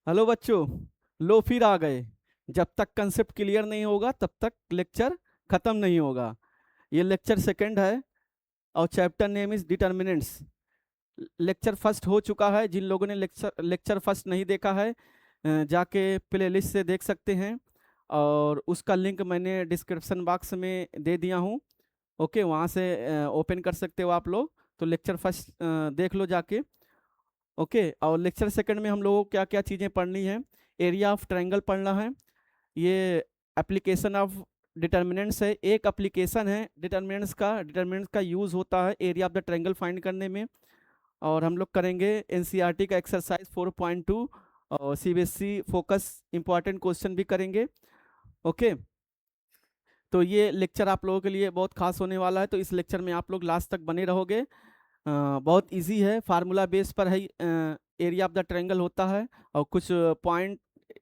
Hello बच्चों। लो फिर आ गए। जब तक कंसेप्ट क्लियर नहीं होगा तब तक लेक्चर खत्म नहीं होगा। ये लेक्चर सेकंड है और chapter name is determinants. Lecture first हो चुका है। जिन लोगों ने लेक्चर लेक्चर फर्स्ट नहीं देखा है जाके प्लेलिस्ट से देख सकते हैं और उसका लिंक मैंने डिस्क्रिप्शन बॉक्स में दे दिया हूँ। ओके, वहाँ से ओपन कर सकते हो आप लोग। तो लेक्चर फर्स्ट देख लो जाके। ओके, और लेक्चर सेकंड में हम लोगों को क्या क्या चीज़ें पढ़नी है। एरिया ऑफ ट्रायंगल पढ़ना है। ये एप्लीकेशन ऑफ डिटर्मिनेंट्स है। एक एप्लीकेशन है डिटर्मिनेंट्स का यूज़ होता है area of the triangle find करने में। और हम लोग करेंगे एनसीईआरटी का एक्सरसाइज 4.2 और सीबीएसई फोकस इंपॉर्टेंट क्वेश्चन भी करेंगे। ओके, तो ये लेक्चर आप लोगों के लिए बहुत खास होने वाला है, तो इस लेक्चर में आप लोग लास्ट तक बने रहोगे। बहुत इजी है, फार्मूला बेस पर है। एरिया ऑफ द ट्रायंगल होता है और कुछ पॉइंट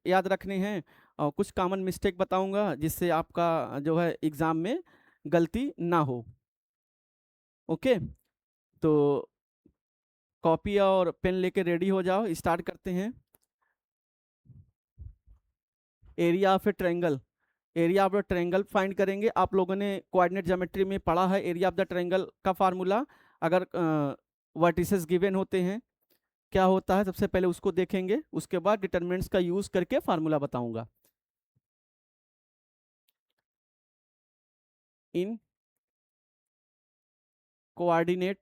याद रखने हैं और कुछ कॉमन मिस्टेक बताऊंगा जिससे आपका जो है एग्जाम में गलती ना हो। ओके, तो कॉपी और पेन लेके रेडी हो जाओ, स्टार्ट करते हैं। Area of A triangle. Area of the triangle find करेंगे। आप लोगों ने कोऑर्डिनेट ज्योमेट्री में पढ़ा है एरिया ऑफ द ट्रायंगल का फार्मूला। अगर वर्टिसेस गिवन होते हैं क्या होता है, सबसे पहले उसको देखेंगे, उसके बाद डिटरमिनेंट्स का यूज करके फार्मूला बताऊंगा। In coordinate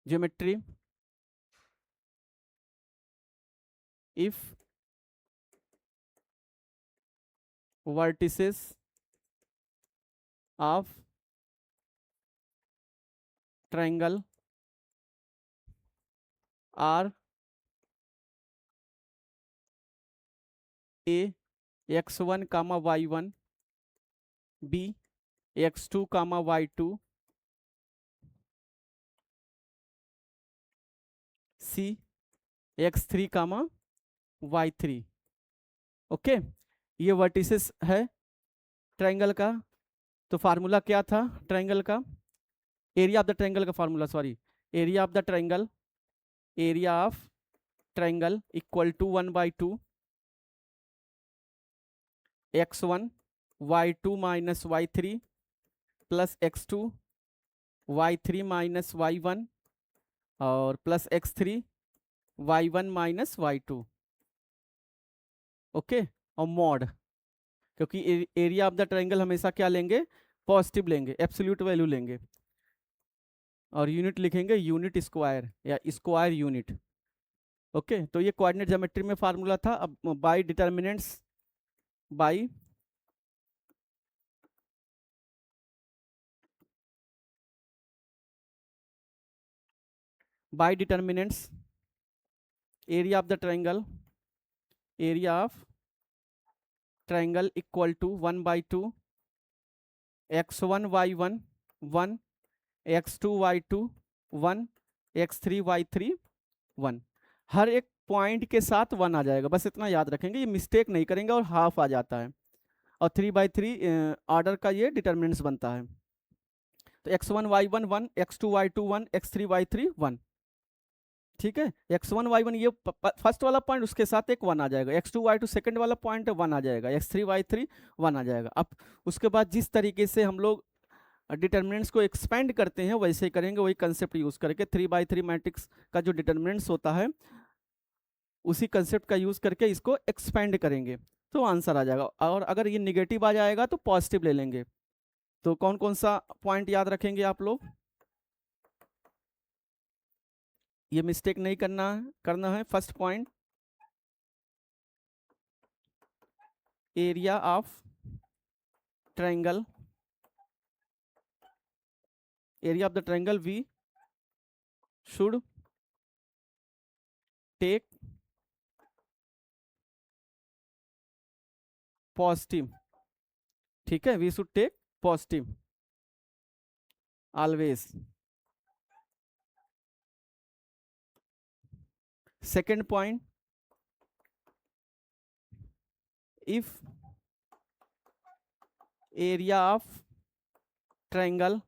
geometry, if vertices of triangle are A x1 comma y1, B x2 comma y2, C x3 comma y3। Okay, ये वर्टिसेस है ट्रायंगल का। तो फार्मूला क्या था ट्रायंगल का, एरिया ऑफ द ट्रायंगल का formula, sorry, area of the triangle, area of triangle equal to 1/2 x1 y2 minus y3 plus x2 y3 minus y1 और plus x3 y1 minus y2। Okay, और mod, क्योंकि area of the triangle हमेशा क्या लेंगे, positive लेंगे, absolute value लेंगे। और unit लिखेंगे यूनिट स्क्वायर या स्क्वायर यूनिट। ओके, तो ये कोऑर्डिनेट ज्योमेट्री में फार्मूला था। अब by determinants, by by determinants area of the triangle, area of triangle equal to 1/2 x1 y1 1, x2 y2 1, x3 y3 1। हर एक पॉइंट के साथ 1 आ जाएगा, बस इतना याद रखेंगे, ये मिस्टेक नहीं करेंगे। और हाफ आ जाता है और 3/3 ऑर्डर का ये डिटर्मिनेंट्स बनता है। तो x1 y1 1, x2 y2 1, x3 y3 1। ठीक है, x1 y1 ये फर्स्ट वाला पॉइंट, उसके साथ एक 1 आ जाएगा। x2 y2 सेकंड वाला पॉइंट 1 आ जाएगा। x3 y3 1 आ जाएगा। अब उसके बाद जिस तरीके से हम लोग डिटर्मिनेंट्स को एक्सपेंड करते हैं वैसे ही करेंगे, वही कंसेप्ट यूज करके 3/3 मैट्रिक्स का जो डिटर्मिनेंट्स होता है उसी कंसेप्ट का यूज करके इसको एक्सपेंड करेंगे तो आंसर आ जाएगा। और अगर ये निगेटिव आ जाएगा तो पॉजिटिव ले लेंगे। तो कौन कौन सा पॉइंट याद रखेंगे आप लोग, ये मिस्टेक नहीं करना है। First point, area of triangle, area of the triangle we should take positive. ठीक है, we should take positive always. Second point, if area of triangle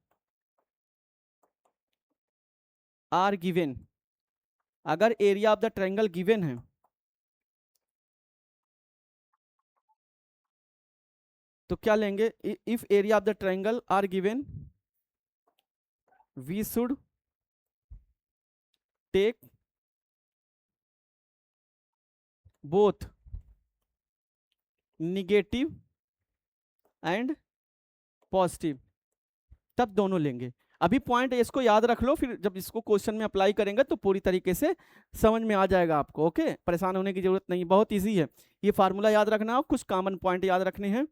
are given, अगर area of the triangle given है तो क्या लेंगे? If area of the triangle are given, we should take both negative and positive, तब दोनों लेंगे। अभी point इसको याद रख लो, फिर जब इसको क्वेश्चन में अप्लाई करेंगे तो पूरी तरीके से समझ में आ जाएगा आपको। ओके, परेशान होने की जरूरत नहीं, बहुत इजी है। ये फार्मूला याद रखना और कुछ कॉमन पॉइंट याद रखने हैं,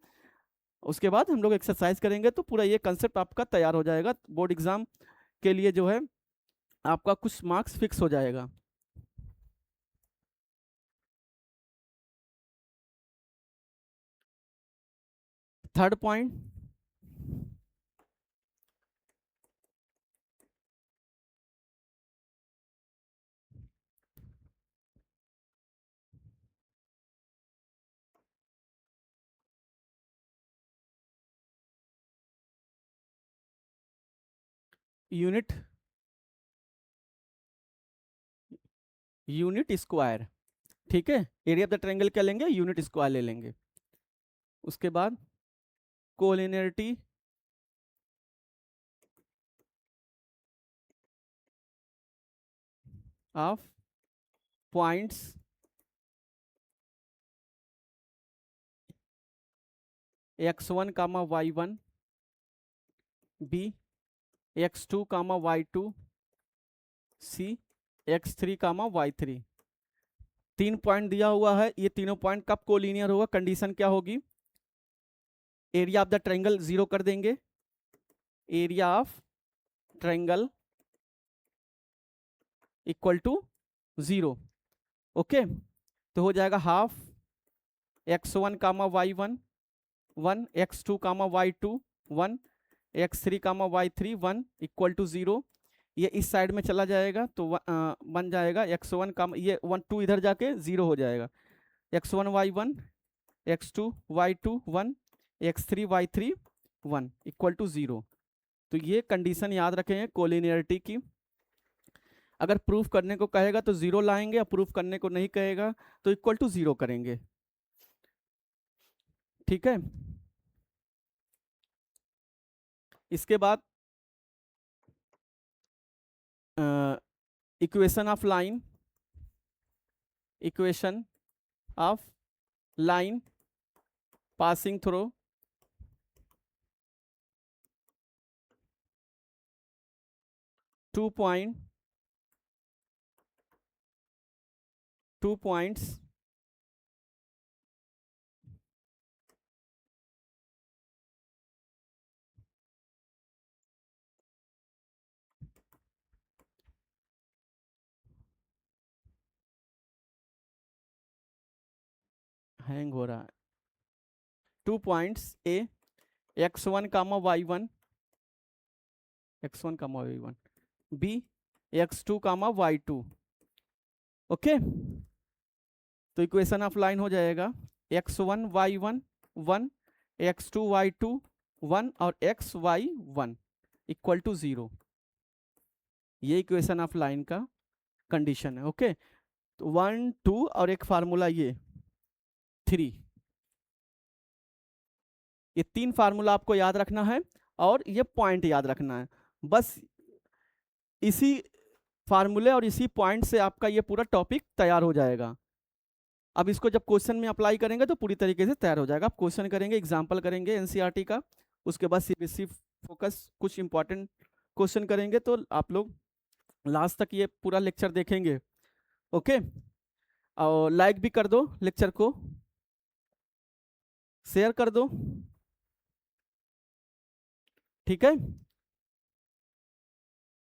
उसके बाद हम लोग एक्सरसाइज करेंगे तो पूरा ये कंसेप्ट आपका तैयार हो जाएगा। बोर्ड एग्जाम के लिए जो है आपका कुछ मार्क्स फिक्स हो जाएगा। थर्ड पॉइंट, यूनिट स्क्वायर, ठीक है। एरिया ऑफ द ट्रायंगल क्या लेंगे? यूनिट स्क्वायर ले लेंगे। उसके बाद collinearity of points x1 comma y1, b x2 comma y2, c x3 comma y3। 3 point दिया हुआ है, ये तीनों पॉइंट कब कोलिनियर होगा? कंडीशन क्या होगी? एरिया ऑफ द ट्रायंगल 0 कर देंगे, area of triangle equal to 0। Okay, तो हो जाएगा half x1 comma y1 1, x2 comma y2 1, x3 comma y3 1 equal to 0। ये इस साइड में चला जाएगा तो बन जाएगा x1 कामा, ये 1 2 इधर जाके 0 हो जाएगा, x1 y1 x2 y2 1 x3 y3 1 equal to 0। तो ये कंडीशन याद रखेंगे कोलिनियरिटी की। अगर प्रूफ करने को कहेगा तो 0 लाएंगे, और प्रूफ करने को नहीं कहेगा तो इक्वल टू 0 करेंगे, ठीक है। इसके बाद equation of line, equation of line passing through two points hang हो रहा है। 2 points A x1 comma y1, x1 comma y1, b x2 comma y2। Okay, तो इक्वेशन ऑफ लाइन हो जाएगा x1 y1 1, x2 y2 1 और x y1 equal to 0। ये equation of line का condition है। ओके, तो 1 2 और एक फार्मूला ये 3, ये 3 फार्मूला आपको याद रखना है और ये पॉइंट याद रखना है। बस इसी फार्मूले और इसी पॉइंट से आपका ये पूरा टॉपिक तैयार हो जाएगा। अब इसको जब क्वेश्चन में अप्लाई करेंगे तो पूरी तरीके से तैयार हो जाएगा। आप क्वेश्चन करेंगे, एग्जाम्पल करेंगे एनसीईआरटी का, उसके बाद सीबीएसई फोकस कुछ इंपॉर्टेंट क्वेश्चन करेंगे, तो आप लोग लास्ट तक ये पूरा लेक्चर देखेंगे। ओके, और लाइक भी कर दो, लेक्चर को शेयर कर दो, ठीक है।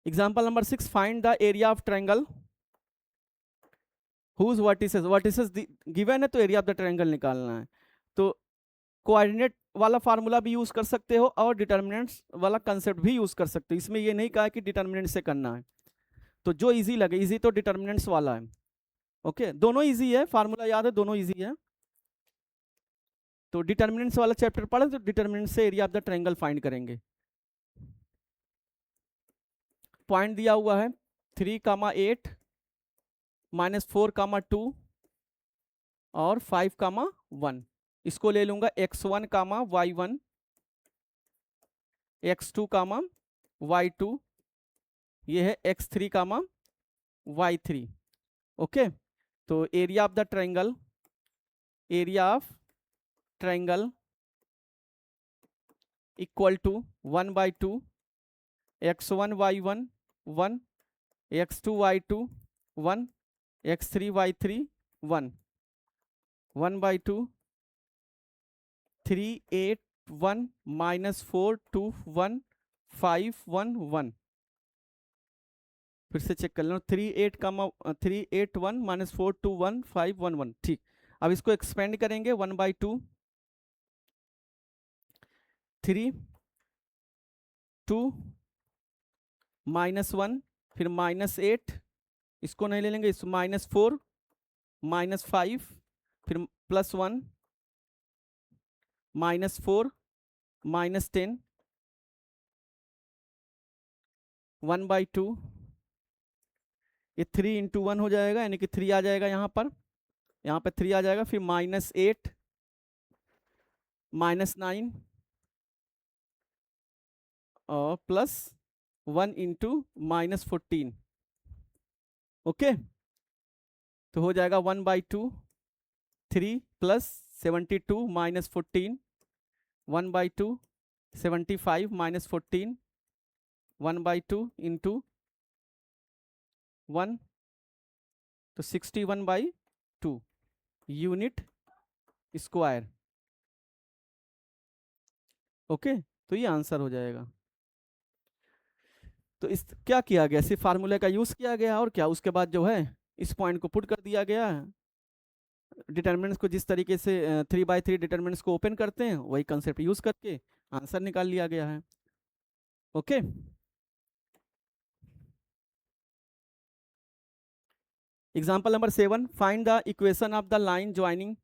Example number 6, find the area of triangle whose vertices given है, तो एरिया ऑफ द ट्रायंगल निकालना है। तो कोऑर्डिनेट वाला फार्मूला भी यूज कर सकते हो और डिटर्मिनेंट्स वाला कंसेप्ट भी यूज कर सकते हो। इसमें ये नहीं कहा कि डिटर्मिनेंट से करना है, तो जो इजी लगे, इजी तो डिटर्मिनेंट्स वाला है। ओके, दोनों इजी है, फार्मूला याद है, दोनों इजी है। तो डिटर्मिनेंट्स वाला चैप्टर पढ़े तो डिटर्मिनेंट से area of the triangle find करेंगे। पॉइंट दिया हुआ है 3, 8 -4, 2 और 5, 1। इसको ले लूंगा x1, y1, x2, y2, ये है x3, y3। ओके, तो area of the triangle, equal to 1/2 x1, y1 1, x2, y2 1, x3, y3 1, 1/2 3, 8 1 -4 2 1 5 1 1। फिर से चेक कर लो, 3 8 1 -4 2 1 5 1 1। ठीक, अब इसको एक्सपेंड करेंगे 1/2 3 2 -1, फिर -8, इसको नहीं ले लेंगे, इस -4 -5, फिर +1 -4 -10 1/2। ये 3 × 1 हो जाएगा, यानी कि 3 आ जाएगा यहाँ पे 3 आ जाएगा, फिर -8 -9 और +1 × -14। ओके, तो हो जाएगा 1/2 3 + 72 -14, 1/2 75 -14, 1/2 × 1, तो 61/2 यूनिट स्क्वायर। ओके, तो ये आंसर हो जाएगा। तो इस क्या किया गया, सिर्फ फार्मूले का यूज किया गया और क्या, उसके बाद जो है इस पॉइंट को पुट कर दिया गया। डिटरमिनेंट्स को जिस तरीके से 3/3 डिटरमिनेंट्स को ओपन करते हैं, वही कंसेप्ट यूज करके आंसर निकाल लिया गया है। Okay, example number 7, find the equation of the line joining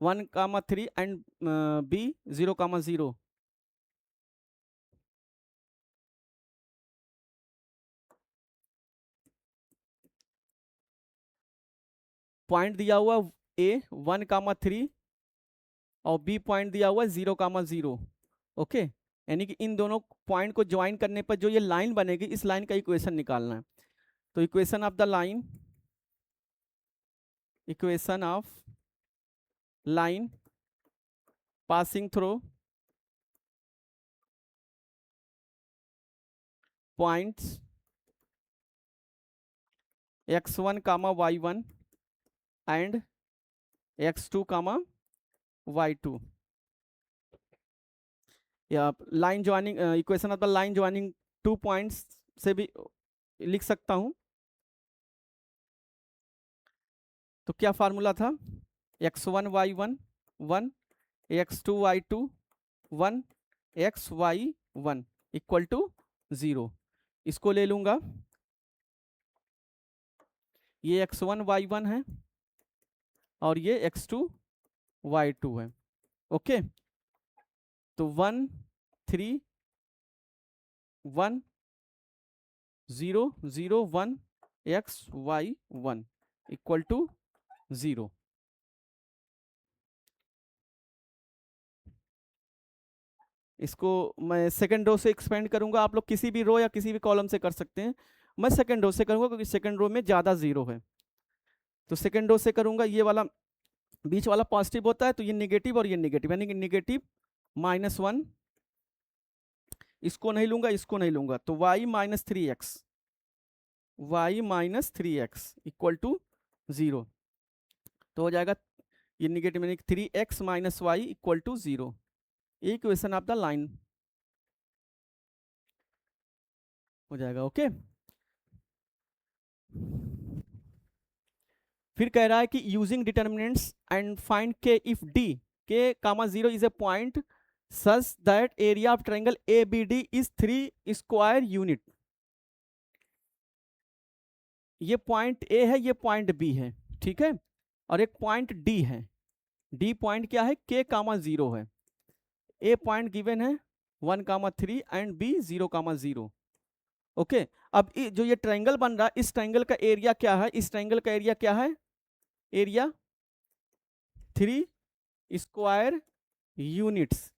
1, 3 and B 0, 0। Point दिया हुआ A 1, 3 और B पॉइंट दिया हुआ 0, 0। ओके, यानी कि इन दोनों पॉइंट को ज्वाइन करने पर जो ये लाइन बनेगी, इस लाइन का इक्वेशन निकालना है। तो equation of the line, equation of line passing through points x1, y1 and x2, y2। या line joining, equation of the line joining 2 points से भी लिख सकता हूं। तो क्या फार्मूला था, x1, y1 1, x2, y2 1, xy1 equal to 0। इसको ले लूंगा, ये x1, y1 है और ये x2, y2 है। ओके, तो 1 3 1 0 0 1 xy1 इक्वल टू 0। इसको मैं सेकंड रो से एक्सपेंड करूंगा, आप लोग किसी भी रो या किसी भी कॉलम से कर सकते हैं। मैं सेकंड रो से करूंगा क्योंकि सेकंड रो में ज्यादा जीरो है। तो सेकंड रो से करूंगा, ये वाला बीच वाला पॉजिटिव होता है तो ये नेगेटिव और ये नेगेटिव, यानी कि नेगेटिव -1, इसको नहीं लूंगा, इसको नहीं लूंगा, तो y -3x इक्वल टू 0। तो हो जाएगा ये नेगेटिव, यानी 3x - y equal to 0। Equation of the line हो जाएगा। ओके, फिर कह रहा है कि यूजिंग डिटर्मिनेंट्स एंड फाइंड के if d k, 0 is a point such that area of triangle ABD is 3 square unit. ये पॉइंट A है, ये पॉइंट B है, ठीक है, और एक पॉइंट D है। D पॉइंट क्या है, k, 0 है। A पॉइंट गिवन है 1, 3 एंड B 0, 0। ओके, अब जो ये ट्रायंगल बन रहा है, इस ट्रायंगल का एरिया क्या है? इस ट्रायंगल का एरिया क्या है? Area 3 square units.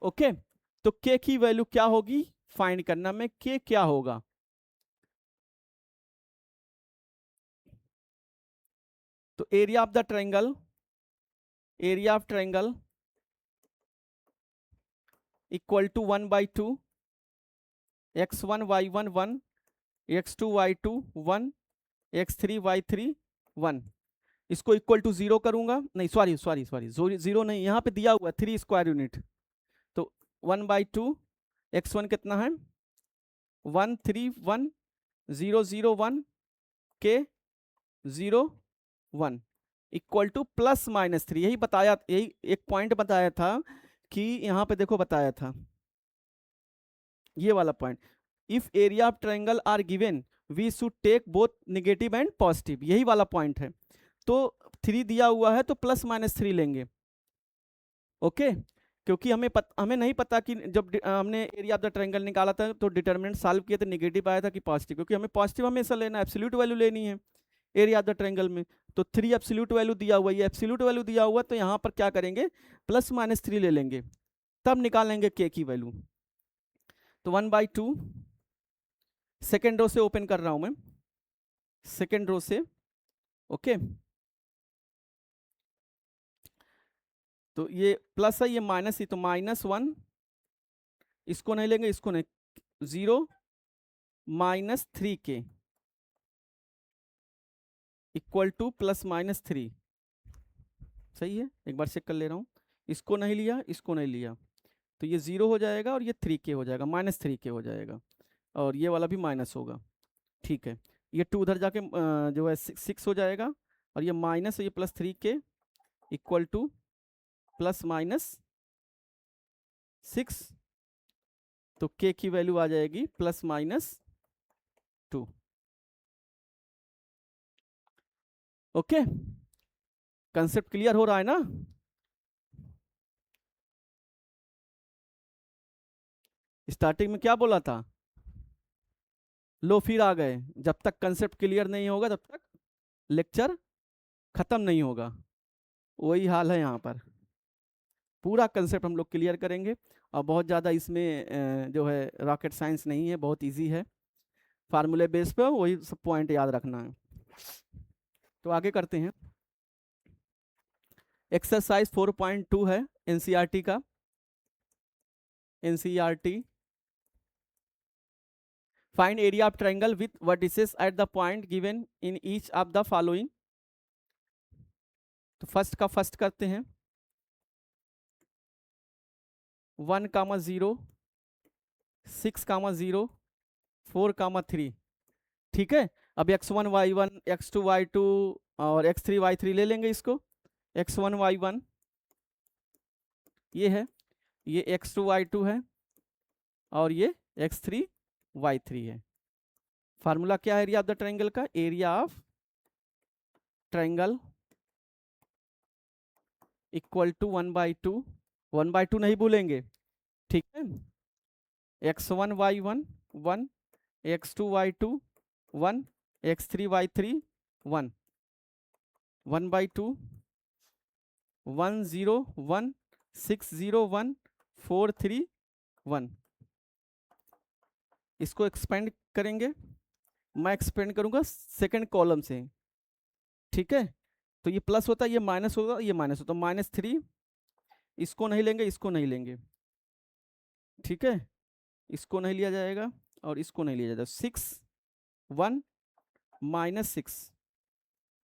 ओके, तो के की वैल्यू क्या होगी फाइंड करना में, के क्या होगा? तो area of the triangle, area of triangle equal to 1/2 x1 y1 1 x2 y2 1 x3 y3 1। इसको इक्वल टू 0 करूंगा, नहीं सॉरी सॉरी सॉरी, 0 नहीं, यहाँ पे दिया हुआ 3 स्क्वायर यूनिट। तो 1/2 x1 कितना है 1 3 1 0 0 1 के 0 1 इक्वल टू +-3। यही बताया, यही एक पॉइंट बताया था कि यहाँ पे देखो बताया था ये वाला point, if area of triangle are given we should take both negative and positive, यही वाला पॉइंट है। तो 3 दिया हुआ है तो +-3 लेंगे। ओके, क्योंकि हमें नहीं पता कि जब हमने एरिया ऑफ द ट्रायंगल निकाला था तो डिटरमिनेंट सॉल्व किए थे, नेगेटिव आया था कि पॉजिटिव, क्योंकि हमें पॉजिटिव हमेशा लेना है, एब्सोल्यूट वैल्यू लेनी है एरिया ऑफ द ट्रायंगल में। तो 3 एब्सोल्यूट वैल्यू दिया हुआ है, ये एब्सोल्यूट वैल्यू दिया हुआ, तो यहाँ पर क्या करेंगे +-3 ले लेंगे, तब निकालेंगे के की वैल्यू। तो 1/2 सेकेंड रो से ओपन कर रहा हूं मैं, सेकेंड रो से। ओके, तो ये प्लस है, ये माइनस ही, तो -1, इसको नहीं लेंगे, इसको नहीं, 0 -3 के इक्वल टू +-3। सही है, एक बार चेक कर ले रहा हूँ, इसको नहीं लिया, इसको नहीं लिया, तो ये 0 हो जाएगा और ये 3 के हो जाएगा, -3 के हो जाएगा, और ये वाला भी माइनस होगा। ठीक है, ये 2 उधर जाके जो है 6 हो जाएगा, और ये माइनस, ये +3 के इक्वल टू +-6, तो के की वैल्यू आ जाएगी +-2। ओके, कंसेप्ट क्लियर हो रहा है ना? स्टार्टिंग में क्या बोला था? लो फिर आ गए, जब तक कंसेप्ट क्लियर नहीं होगा तब तक लेक्चर खत्म नहीं होगा, वही हाल है यहाँ पर। पूरा कंसेप्ट हम लोग क्लियर करेंगे, और बहुत ज़्यादा इसमें जो है रॉकेट साइंस नहीं है, बहुत इजी है, फार्मूले बेस पे वही सब पॉइंट याद रखना है। तो आगे करते हैं, एक्सरसाइज 4.2 है एनसीईआरटी का, NCERT. Find area of triangle with vertices at the point given in each of the following. तो फर्स्ट का फर्स्ट करते हैं, 1, 0 6, 0 4, 3। ठीक है, अब x1 y1 x2 y2 और x3 y3 ले लेंगे इसको। x1 y1 ये है, ये x2 y2 है, और ये x3 y3 है। फार्मूला क्या है एरिया ऑफ द ट्रायंगल का? Area of triangle equal to 1/2, 1/2 नहीं भूलेंगे, ठीक है, x1 y1 1 x2 y2 1 x3 y3 1 1/2 1 0 1 6 0 1 4 3 1। इसको एक्सपेंड करेंगे, मैं एक्सपेंड करूंगा सेकंड कॉलम से, ठीक है, तो ये प्लस होता है, ये माइनस होगा, ये माइनस होता है, -3, इसको नहीं लेंगे, इसको नहीं लेंगे, ठीक है, इसको नहीं लिया जाएगा और इसको नहीं लिया जाएगा, 6 1 -6,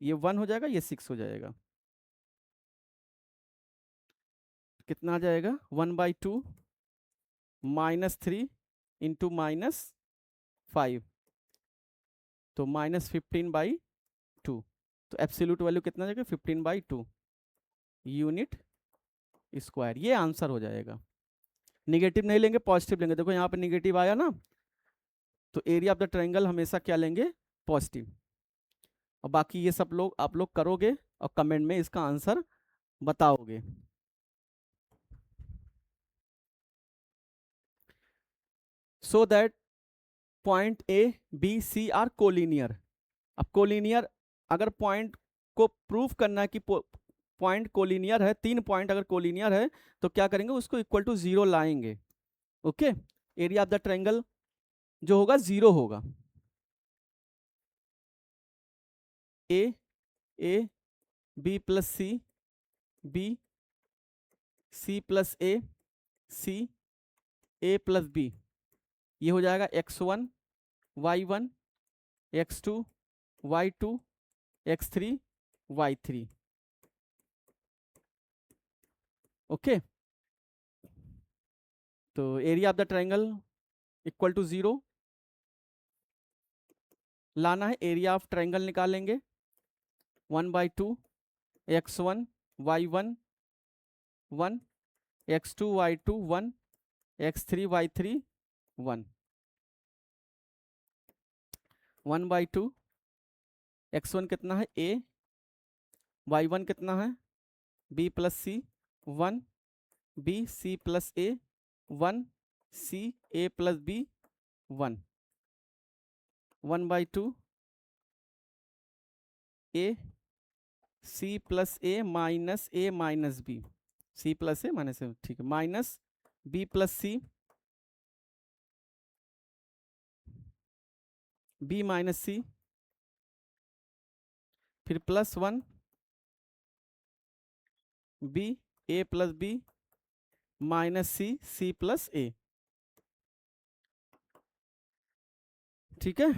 ये 1 हो जाएगा, ये 6 हो जाएगा, कितना आ जाएगा 1/2 -3 इंटू -5, तो -15/2, तो एब्सोल्यूट वैल्यू कितना जाएगा 15/2 यूनिट स्क्वायर, ये आंसर हो जाएगा। निगेटिव नहीं लेंगे, पॉजिटिव लेंगे, देखो यहाँ पे निगेटिव आया ना, तो एरिया ऑफ द ट्रायंगल हमेशा क्या लेंगे? पॉजिटिव। और बाकी ये सब लोग आप लोग करोगे और कमेंट में इसका आंसर बताओगे। So that point A B C are collinear. अब कोलिनियर, अगर पॉइंट को प्रूफ करना है कि पॉइंट कोलिनियर है, 3 पॉइंट अगर कोलिनियर है तो क्या करेंगे, उसको इक्वल टू 0 लाएंगे। Okay, area of the triangle जो होगा 0 होगा। A B plus C, B C plus A, C A plus B, ये हो जाएगा x1 y1 x2 y2 x3 y3। Okay, तो area of the triangle equal to 0 लाना है। एरिया ऑफ ट्रायंगल निकालेंगे 1/2 x1 y1 1 x2 y2 1 x3 y3 1 1/2 x1 कितना है a, y1 कितना है b plus c 1 b c plus a 1 c a plus b 1 1/2 a c plus a minus b, c plus a minus a, ठीक है, minus b plus c, b minus c, फिर plus 1 b a plus b minus c c plus a। ठीक है,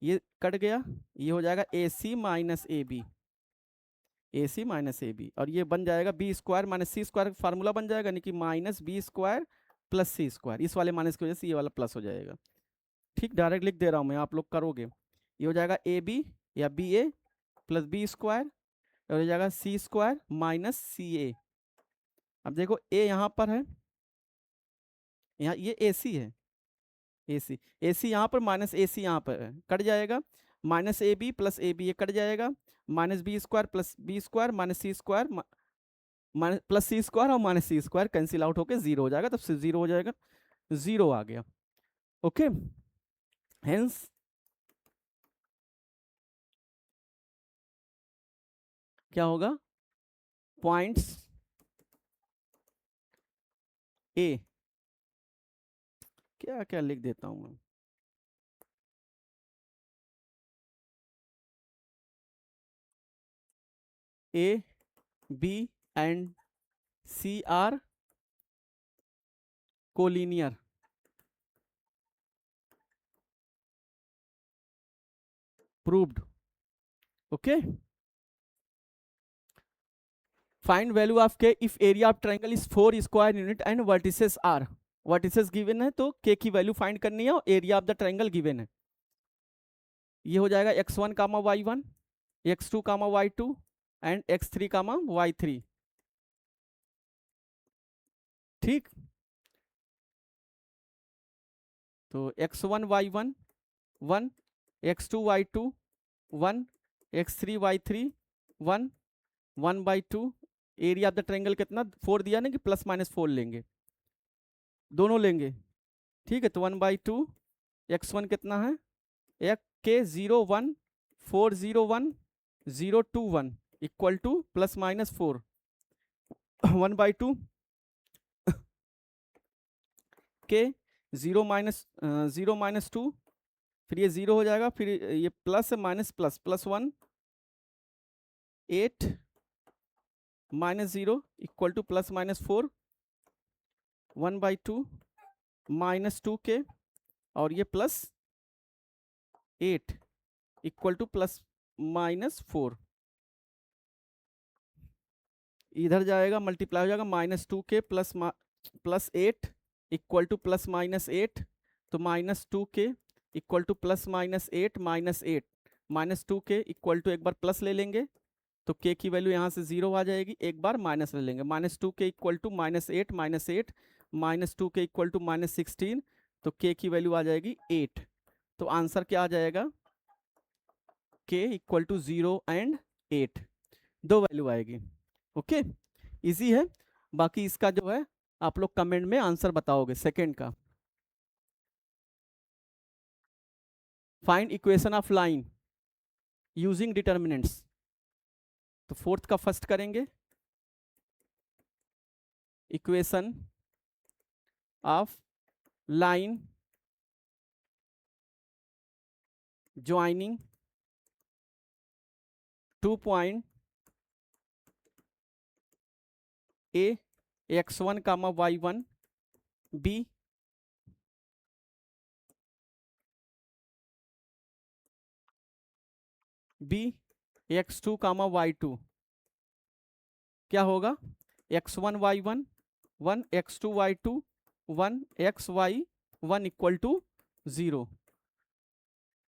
ये cut गया, ये हो जाएगा a c minus A b, a c minus A b, और ये बन जाएगा B square minus C square, formula बन जाएगा, यानी कि minus B square plus C square, इस वाले माइनस की वजह से ये वाला प्लस हो जाएगा। ठीक, डायरेक्ट लिख दे रहा हूँ मैं, आप लोग करोगे। ये हो जाएगा ए बी या बी ए प्लस बी स्क्वायर, और हो जाएगा सी स्क्वायर माइनस सी ए। अब देखो ए यहाँ पर है, यहाँ ये ए सी है, ए सी यहाँ पर माइनस ए सी यहाँ पर है, कट जाएगा, minus A B plus A B ये कट जाएगा, minus B square plus B square minus C square minus plus C square और minus C square cancel out होकर 0 हो जाएगा, तब से 0 हो जाएगा, 0 आ गया। ओके, हेंस क्या होगा, पॉइंट्स ए, क्या क्या लिख देता हूं मैं, A B and C are collinear, proved. Okay, find value of K if area of triangle is 4 square unit and vertices are, vertices given है तो के की वैल्यू फाइंड करनी है, और area of the triangle given है। ये हो जाएगा x1 comma y1 x2 comma y2 and x3 comma y3। ठीक, तो x1 y1 1 x2 y2 1 x3 y3 1 1/2, area of the triangle कितना 4 दिया ना, कि प्लस माइनस 4 लेंगे, दोनों लेंगे। ठीक है, तो 1/2 x1 कितना है, एक के 0 1 4 0 1 0 2 1 इक्वल टू प्लस माइनस 4 1/2 के 0 माइनस 2, फिर ये 0 हो जाएगा, फिर ये plus minus plus plus 1 8 minus 0 equal two plus minus 4 1/2 minus 2 के, और ये plus 8 equal two plus minus 4, इधर जाएगा मल्टीप्लाई हो जाएगा, माइनस 2 के plus 8 equal two plus minus 8, तो माइनस 2 के equal two plus minus 8 minus 2 के इक्वल टू एक बार प्लस ले लेंगे तो के की वैल्यू यहाँ से 0 आ जाएगी, एक बार माइनस ले लेंगे, माइनस 2 के इक्वल टू माइनस 8 माइनस 2 के इक्वल टू माइनस 16, तो के की वैल्यू आ जाएगी 8। तो आंसर क्या आ जाएगा, के इक्वल टू 0 एंड 8, दो वैल्यू आएगी। ओके, इजी है, बाकी इसका जो है आप लोग कमेंट में आंसर बताओगे सेकंड का। Find equation of line using determinants. तो फोर्थ का फर्स्ट करेंगे, equation of line joining 2 point A x1 comma y1 B B x2 comma y2। क्या होगा? x1 y1 1 x2 y2 1 x y1 equal to 0।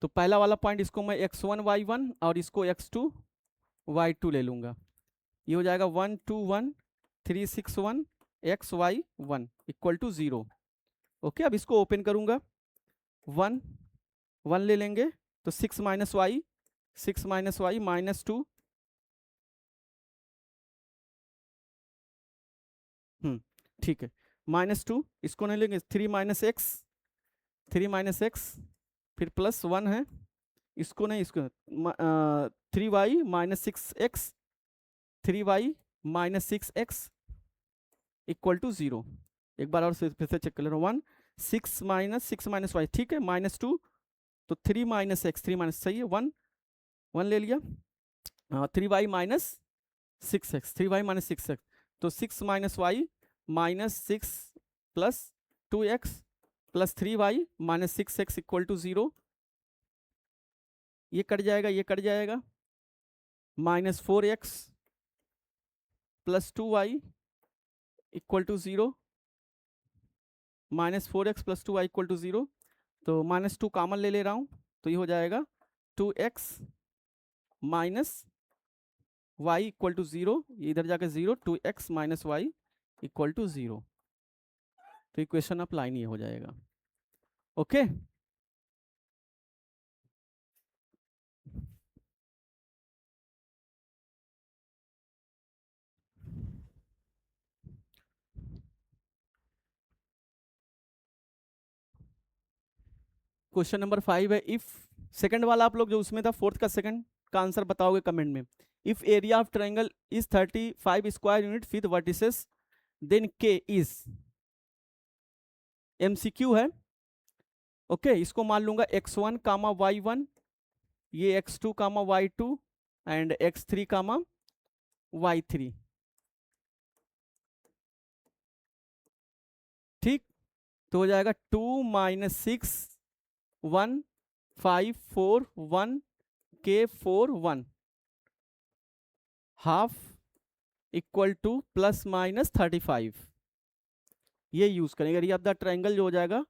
तो पहला वाला point इसको मैं x1 y1 और इसको x2 y2 ले लूंगा। ये हो जाएगा 1 2 1 3 6 1 x y 1 equal to 0। Okay, अब इसको ओपन करूंगा, 1 1 ले लेंगे तो 6 माइनस वाई माइनस 2, ठीक है, -2 इसको नहीं लेंगे, 3 माइनस एक्स फिर प्लस 1 है, इसको नहीं, इसको 3y minus 6x 3y minus 6x equal to 0। एक बार और फिर से चेक कर ले रहा हूँ, 6 माइनस वाई, ठीक है, -2 तो 3 माइनस एक्स, 3 माइनस, सही है, 1 1 ले लिया, 3y minus 6x 3y minus 6x, तो 6 minus y minus 6 plus 2x plus 3y minus 6x equal to 0। ये कट जाएगा, ये कट जाएगा, -4x plus 2y equal to 0, -4x plus 2y equal to 0। तो -2 कॉमन ले ले रहा हूँ, तो ये हो जाएगा 2x minus Y equal to 0, इधर जाकर 0, 2x minus Y equal to 0। तो इक्वेशन ऑफ लाइन ये हो जाएगा। ओके, क्वेश्चन नंबर 5 है, इफ सेकंड वाला आप लोग जो उसमें था फोर्थ का सेकंड का आंसर बताओगे कमेंट में। If area of triangle is 35 square unit with vertices then k is, MCQ है। ओके, इसको मान लूंगा x1 कामा y1, ये x2 comma y2 and x3 comma y3। ठीक, तो हो जाएगा 2 माइनस 6 1 5 4 1 के 4 1 half equal two plus minus 35। ये यूज करेंगे, एरिया ऑफ द ट्रायंगल जो हो जाएगा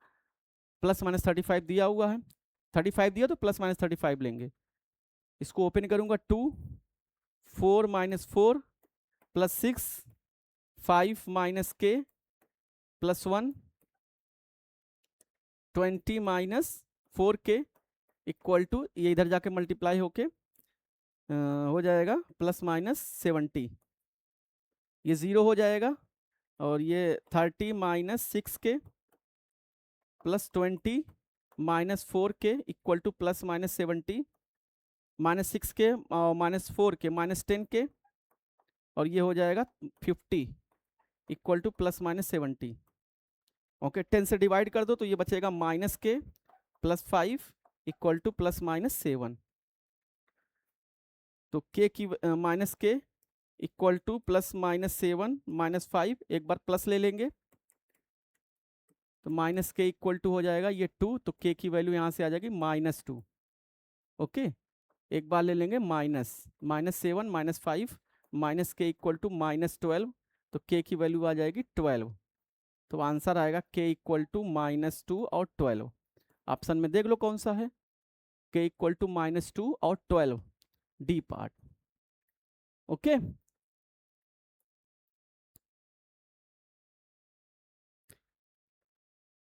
प्लस माइनस 35 दिया हुआ है, 35 दिया तो प्लस माइनस 35 लेंगे। इसको ओपन करूंगा, 2 4 माइनस 4 प्लस 6 5 माइनस के प्लस 1 20 माइनस 4 के इक्वल टू, ये इधर जाके मल्टीप्लाई होके हो जाएगा प्लस माइनस 70, ये 0 हो जाएगा, और ये 30 माइनस 6 के प्लस 20 माइनस 4 के equal two plus minus 70, minus 6 के माइनस 4 के माइनस 10 के, और ये हो जाएगा 50 equal two plus minus 70। Okay, 10 से डिवाइड कर दो तो ये बचेगा माइनस के plus 5 equal two plus minus 7। तो के की माइनस के equal two plus minus 7 minus 5, एक बार प्लस ले लेंगे तो माइनस के इक्वल टू हो जाएगा ये 2, तो के की वैल्यू यहाँ से आ जाएगी -2। ओके, एक बार ले लेंगे -7 माइनस 5 माइनस के इक्वल टू -12, तो के की वैल्यू आ जाएगी 12। तो आंसर आएगा के इक्वल टू -2 और 12। ऑप्शन में देख लो कौन सा है, के इक्वल टू -2 और 12, D part. Okay,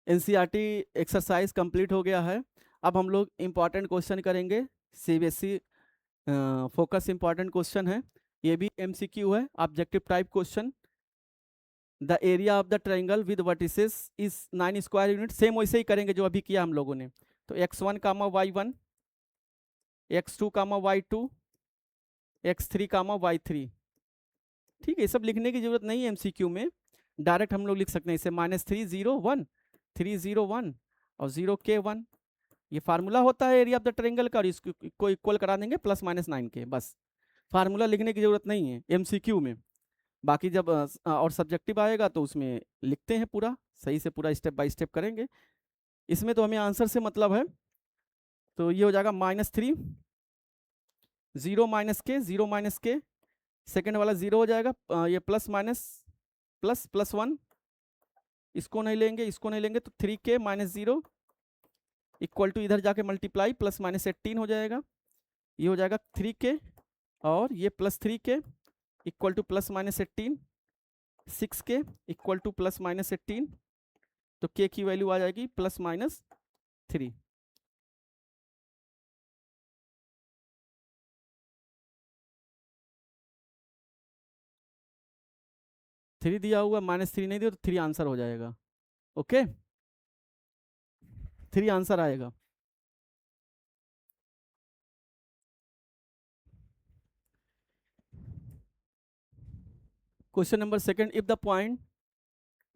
NCERT exercise complete हो गया है। अब हम लोग इंपॉर्टेंट क्वेश्चन करेंगे, सीबीएसई फोकस इंपॉर्टेंट क्वेश्चन है, ये भी एमसीक्यू है, objective type question. The area of the triangle with vertices is 9 square unit, same वैसे ही करेंगे जो अभी किया हम लोगों ने। तो x1 comma y1 x2 comma y2, x3 comma y3। ठीक है, ये सब लिखने की जरूरत नहीं है एमसीक्यू में, डायरेक्ट हम लोग लिख सकते हैं इसे -3 0 1 3 0 1 और 0 k 1। ये फार्मूला होता है एरिया ऑफ द ट्रायंगल का, और इसको इक्वल करा देंगे +-9 के, बस। फार्मूला लिखने की जरूरत नहीं है एमसीक्यू में। बाकी जब और सब्जेक्टिव आएगा तो उसमें लिखते हैं पूरा सही से, पूरा स्टेप बाय स्टेप करेंगे। इसमें तो हमें आंसर से मतलब है, तो ये हो जाएगा -3 0 - k 0 - k, सेकेंड वाला 0 हो जाएगा, ये +-++1, इसको नहीं लेंगे, इसको नहीं लेंगे, तो 3k - 0 इक्वल टू इधर जाके मल्टीप्लाई +-18 हो जाएगा। ये हो जाएगा 3k और ये +3k equal to +-18, 6k equal to +-18, तो k की वैल्यू आ जाएगी +-3। थ्री दिया हुआ, -3 नहीं दिया तो 3 आंसर हो जाएगा। ओके, 3 आंसर आएगा। Question number second, if the point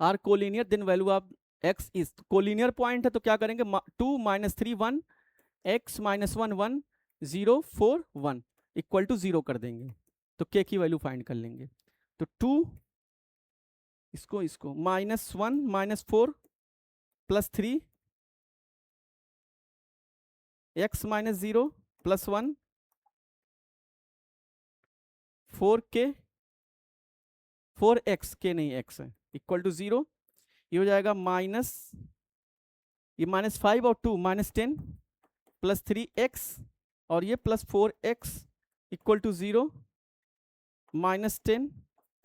are collinear then value of x is, collinear point है तो क्या करेंगे, 2 - 3 1 x - 1 1 0 4 1 इक्वल टू 0 कर देंगे, तो k की वैल्यू फाइंड कर लेंगे। तो 2 इसको -1 - 4 +3 x - 0 +1 4k 4x, k नहीं x है, इक्वल टू 0। ये हो जाएगा माइनस, ये -5 और 2 -10 +3x और ये +4x equal to 0, -10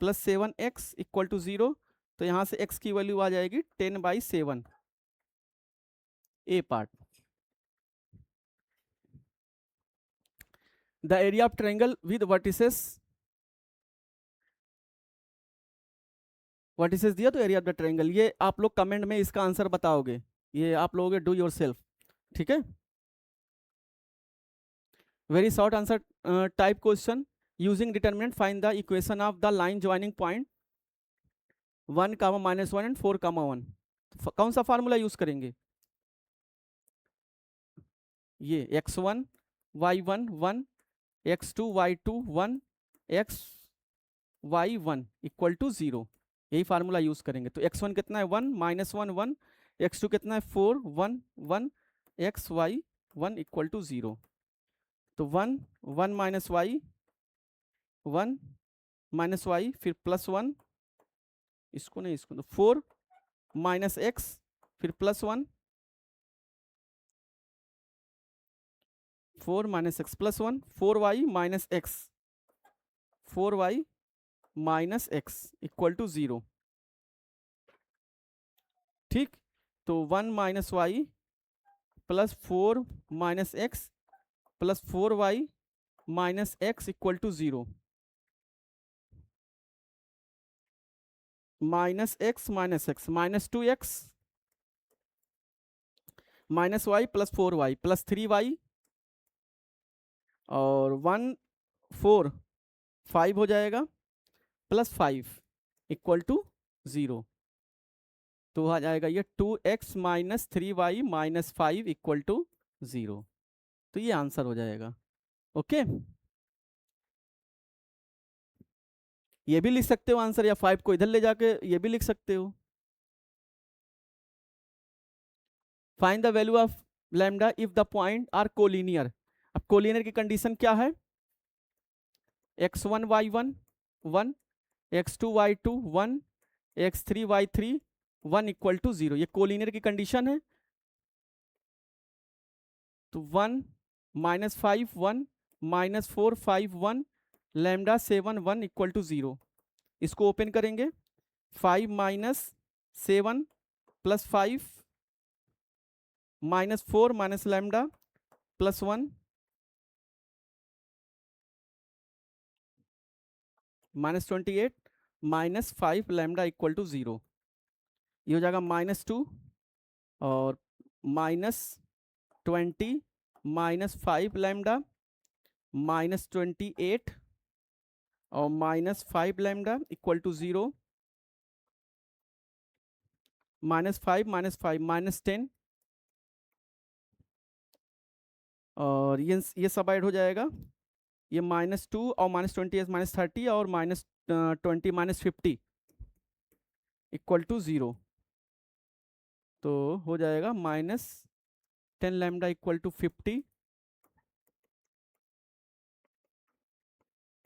+7x equal to 0। तो यहाँ से x की वैल्यू आ जाएगी 10/7, A part. The area of triangle with vertices, vertices दिया तो एरिया ऑफ द ट्रायंगल, ये आप लोग कमेंट में इसका आंसर बताओगे, ये आप लोगों डू योर सेल्फ, ठीक है। Very short answer type question, using determinant find the equation of the line joining point 1, -1 and 4, 1। कौन सा फार्मूला यूज करेंगे, ये x1 y1 1 x2 y2 1 x y1 equal to 0, यही फार्मूला यूज करेंगे। तो x1 कितना है 1 -1 1, x2 कितना है 4 1 1, x y1 इक्वल टू 0। तो 1 1 - y 1 -y फिर +1, इसको नहीं इसको, तो 4 -x फिर +1, 4 - x +1 4y - x 4y - x equal to 0। ठीक, तो 1 - y +4 - x +4y - x equal to 0, -x -2x -y +4y +3y और 1 4 5 हो जाएगा +5 इक्वल टू 0। तो आ जाएगा ये 2x - 3y - 5 इक्वल टू 0। तो ये आंसर हो जाएगा। ओके, ये भी लिख सकते हो आंसर, या 5 को इधर ले जाके ये भी लिख सकते हो। Find the value of lambda if the point are collinear. अब कोलिनियर की कंडीशन क्या है, x1 y1 1 x2 y2 1 x3 y3 1 equal to 0, ये कोलिनियर की कंडीशन है। तो 1 -5 1 -4 5 1 लैम्डा 7 1 इक्वल टू 0, इसको ओपन करेंगे, 5 - 7 +5 -4 लैम्डा +1 -28 -5 लैम्डा इक्वल टू 0। ये हो जाएगा -2 और -20 -5 लैम्डा -28 और -5 लैम्डा इक्वल टू 0, -5 -10, और ये सब ऐड हो जाएगा, ये -2 और -20 -30 और -20 -50 इक्वल टू 0, तो हो जाएगा -10 लैम्डा इक्वल टू 50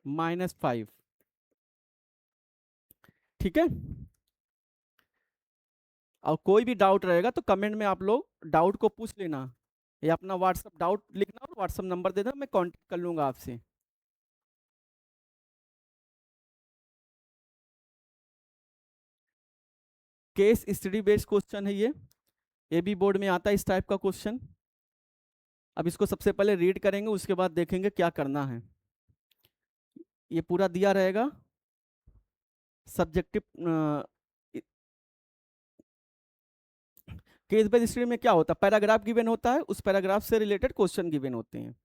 -5। ठीक है, और कोई भी डाउट रहेगा तो कमेंट में आप लोग डाउट को पूछ लेना, या अपना व्हाट्सअप डाउट लिखना और व्हाट्सअप नंबर दे देना, मैं कांटेक्ट कर लूंगा आपसे। केस स्टडी बेस्ड क्वेश्चन है ये भी बोर्ड में आता है इस टाइप का क्वेश्चन। अब इसको सबसे पहले रीड करेंगे, उसके बाद देखेंगे क्या करना है। ये पूरा दिया रहेगा सब्जेक्टिव। केस बेस्ड स्टडी में क्या होता है, पैराग्राफ गिवन होता है, उस पैराग्राफ से रिलेटेड क्वेश्चन गिवन होते हैं।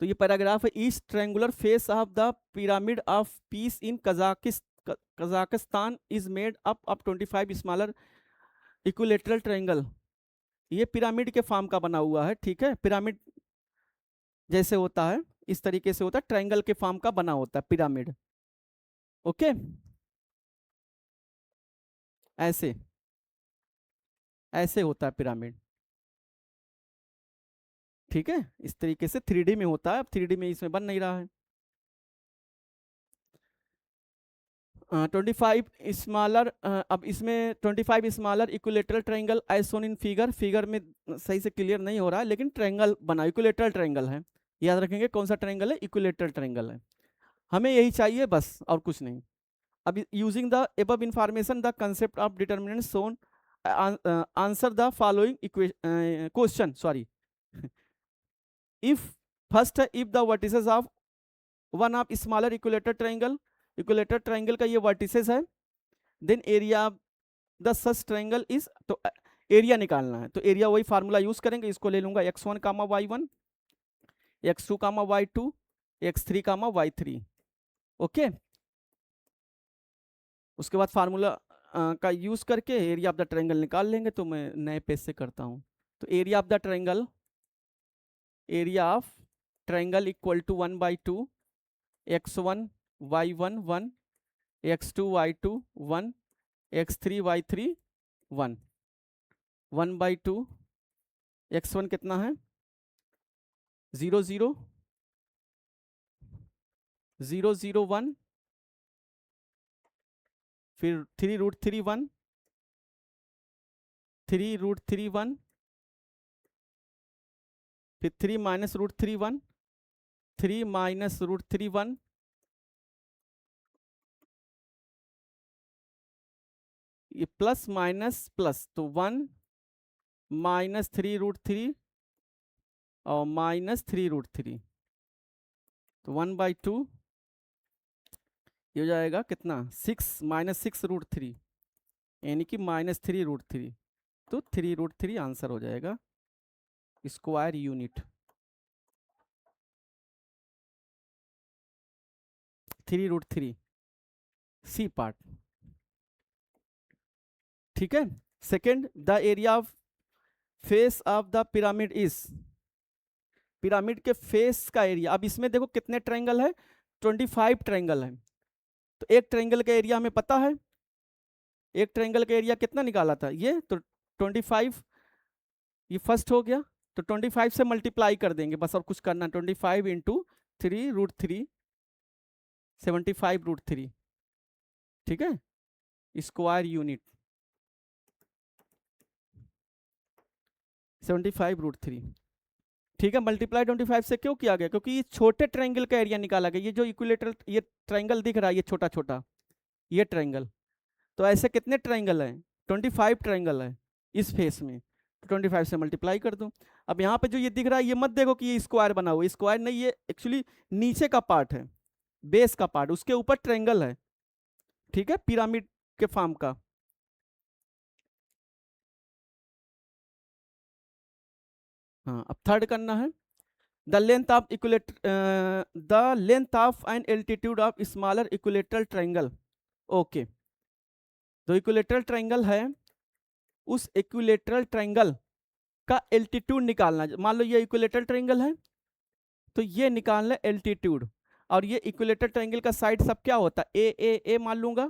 तो ये पैराग्राफ है, east triangular face of the pyramid of peace in Kazakhstan is made up of 25 smaller equilateral triangle. ये पिरामिड के फॉर्म का बना हुआ है, ठीक है, पिरामिड जैसे होता है इस तरीके से होता है, ट्रायंगल के फॉर्म का बना होता है पिरामिड। ओके, ऐसे ऐसे होता है पिरामिड, ठीक है, इस तरीके से 3D में होता है। अब 3D में इसमें बन नहीं रहा है। 25 स्मॉलर, अब इसमें 25 smaller equilateral triangle as shown in figure, figure में सही से क्लियर नहीं हो रहा है, लेकिन ट्रायंगल बना, इक्विलेटरल ट्रायंगल है, याद रखेंगे कौन सा ट्रायंगल है, इक्विलेटरल ट्रायंगल है। हमें यही चाहिए बस, और कुछ नहीं। अब using the above information the concept of determinant shown, answer the following question, sorry, if first है, if the vertices of one of smaller equilateral triangle, equilateral triangle का ये वर्टिसेस है, then area the such triangle is, तो area निकालना है, तो area वही formula use करेंगे, इसको ले लूंगा x1 comma y1, x2 comma y2, x3 comma y3। Okay, उसके बाद फार्मूला का यूज करके एरिया ऑफ द ट्रायंगल निकाल लेंगे। तो मैं नए पेज से करता हूँ। तो area of the triangle, area of triangle equal to 1/2 x1 y1 1, x2 y2 1, x3 y3 1, 1/2 x1 कितना है 0 0 0 0 1, फिर 3√3 1, 3√3 1, फिर 3 -√3 1, 3 -√3 1, ये प्लस माइनस प्लस, तो 1 -3√3 और -3√3, तो 1/2 ये हो जाएगा कितना 6 -6√3, यानी कि -3√3, तो 3√3 आंसर हो जाएगा स्क्वायर यूनिट। 3√3 सी पार्ट, ठीक है। Second, the area of face of the pyramid is, pyramid के फेस का एरिया, अब इसमें देखो कितने ट्रायंगल है, 25 ट्रायंगल है, तो एक ट्रायंगल का एरिया हमें पता है, एक ट्रायंगल का एरिया कितना निकाला था ये, तो 25, ये फर्स्ट हो गया, तो 25 से मल्टीप्लाई कर देंगे बस, और कुछ करना, 25 इंटू 3√3 75√3, ठीक है, स्क्वायर यूनिट 75√3, ठीक है। मल्टीप्लाई 25 से क्यों किया गया, क्योंकि ये छोटे ट्रायंगल का एरिया निकाला गया, ये जो इक्विलेटरल ये ट्रायंगल दिख रहा है, ये छोटा छोटा ये ट्रायंगल, तो ऐसे कितने ट्रायंगल हैं, 25 ट्रायंगल है इस फेस में, तो 25 से मल्टीप्लाई कर दूं। अब यहाँ पे जो ये दिख रहा है, ये मत देखो कि ये स्क्वायर बना हुआ, स्क्वायर नहीं, ये एक्चुअली नीचे का पार्ट है, बेस का पार्ट, उसके ऊपर ट्रायंगल है, ठीक है, पिरामिड के फॉर्म का। हाँ, अब थर्ड करना है, the length of and altitude of smaller equilateral triangle. Okay, तो इक्विलेटरल ट्रायंगल है, उस इक्विलेटरल ट्रायंगल का एल्टीट्यूड निकालना। मान लो ये इक्विलेटरल ट्रायंगल है, तो ये निकालना एल्टीट्यूड। और ये इक्विलेटरल ट्रायंगल का साइड सब क्या होता है, ए मान लूंगा,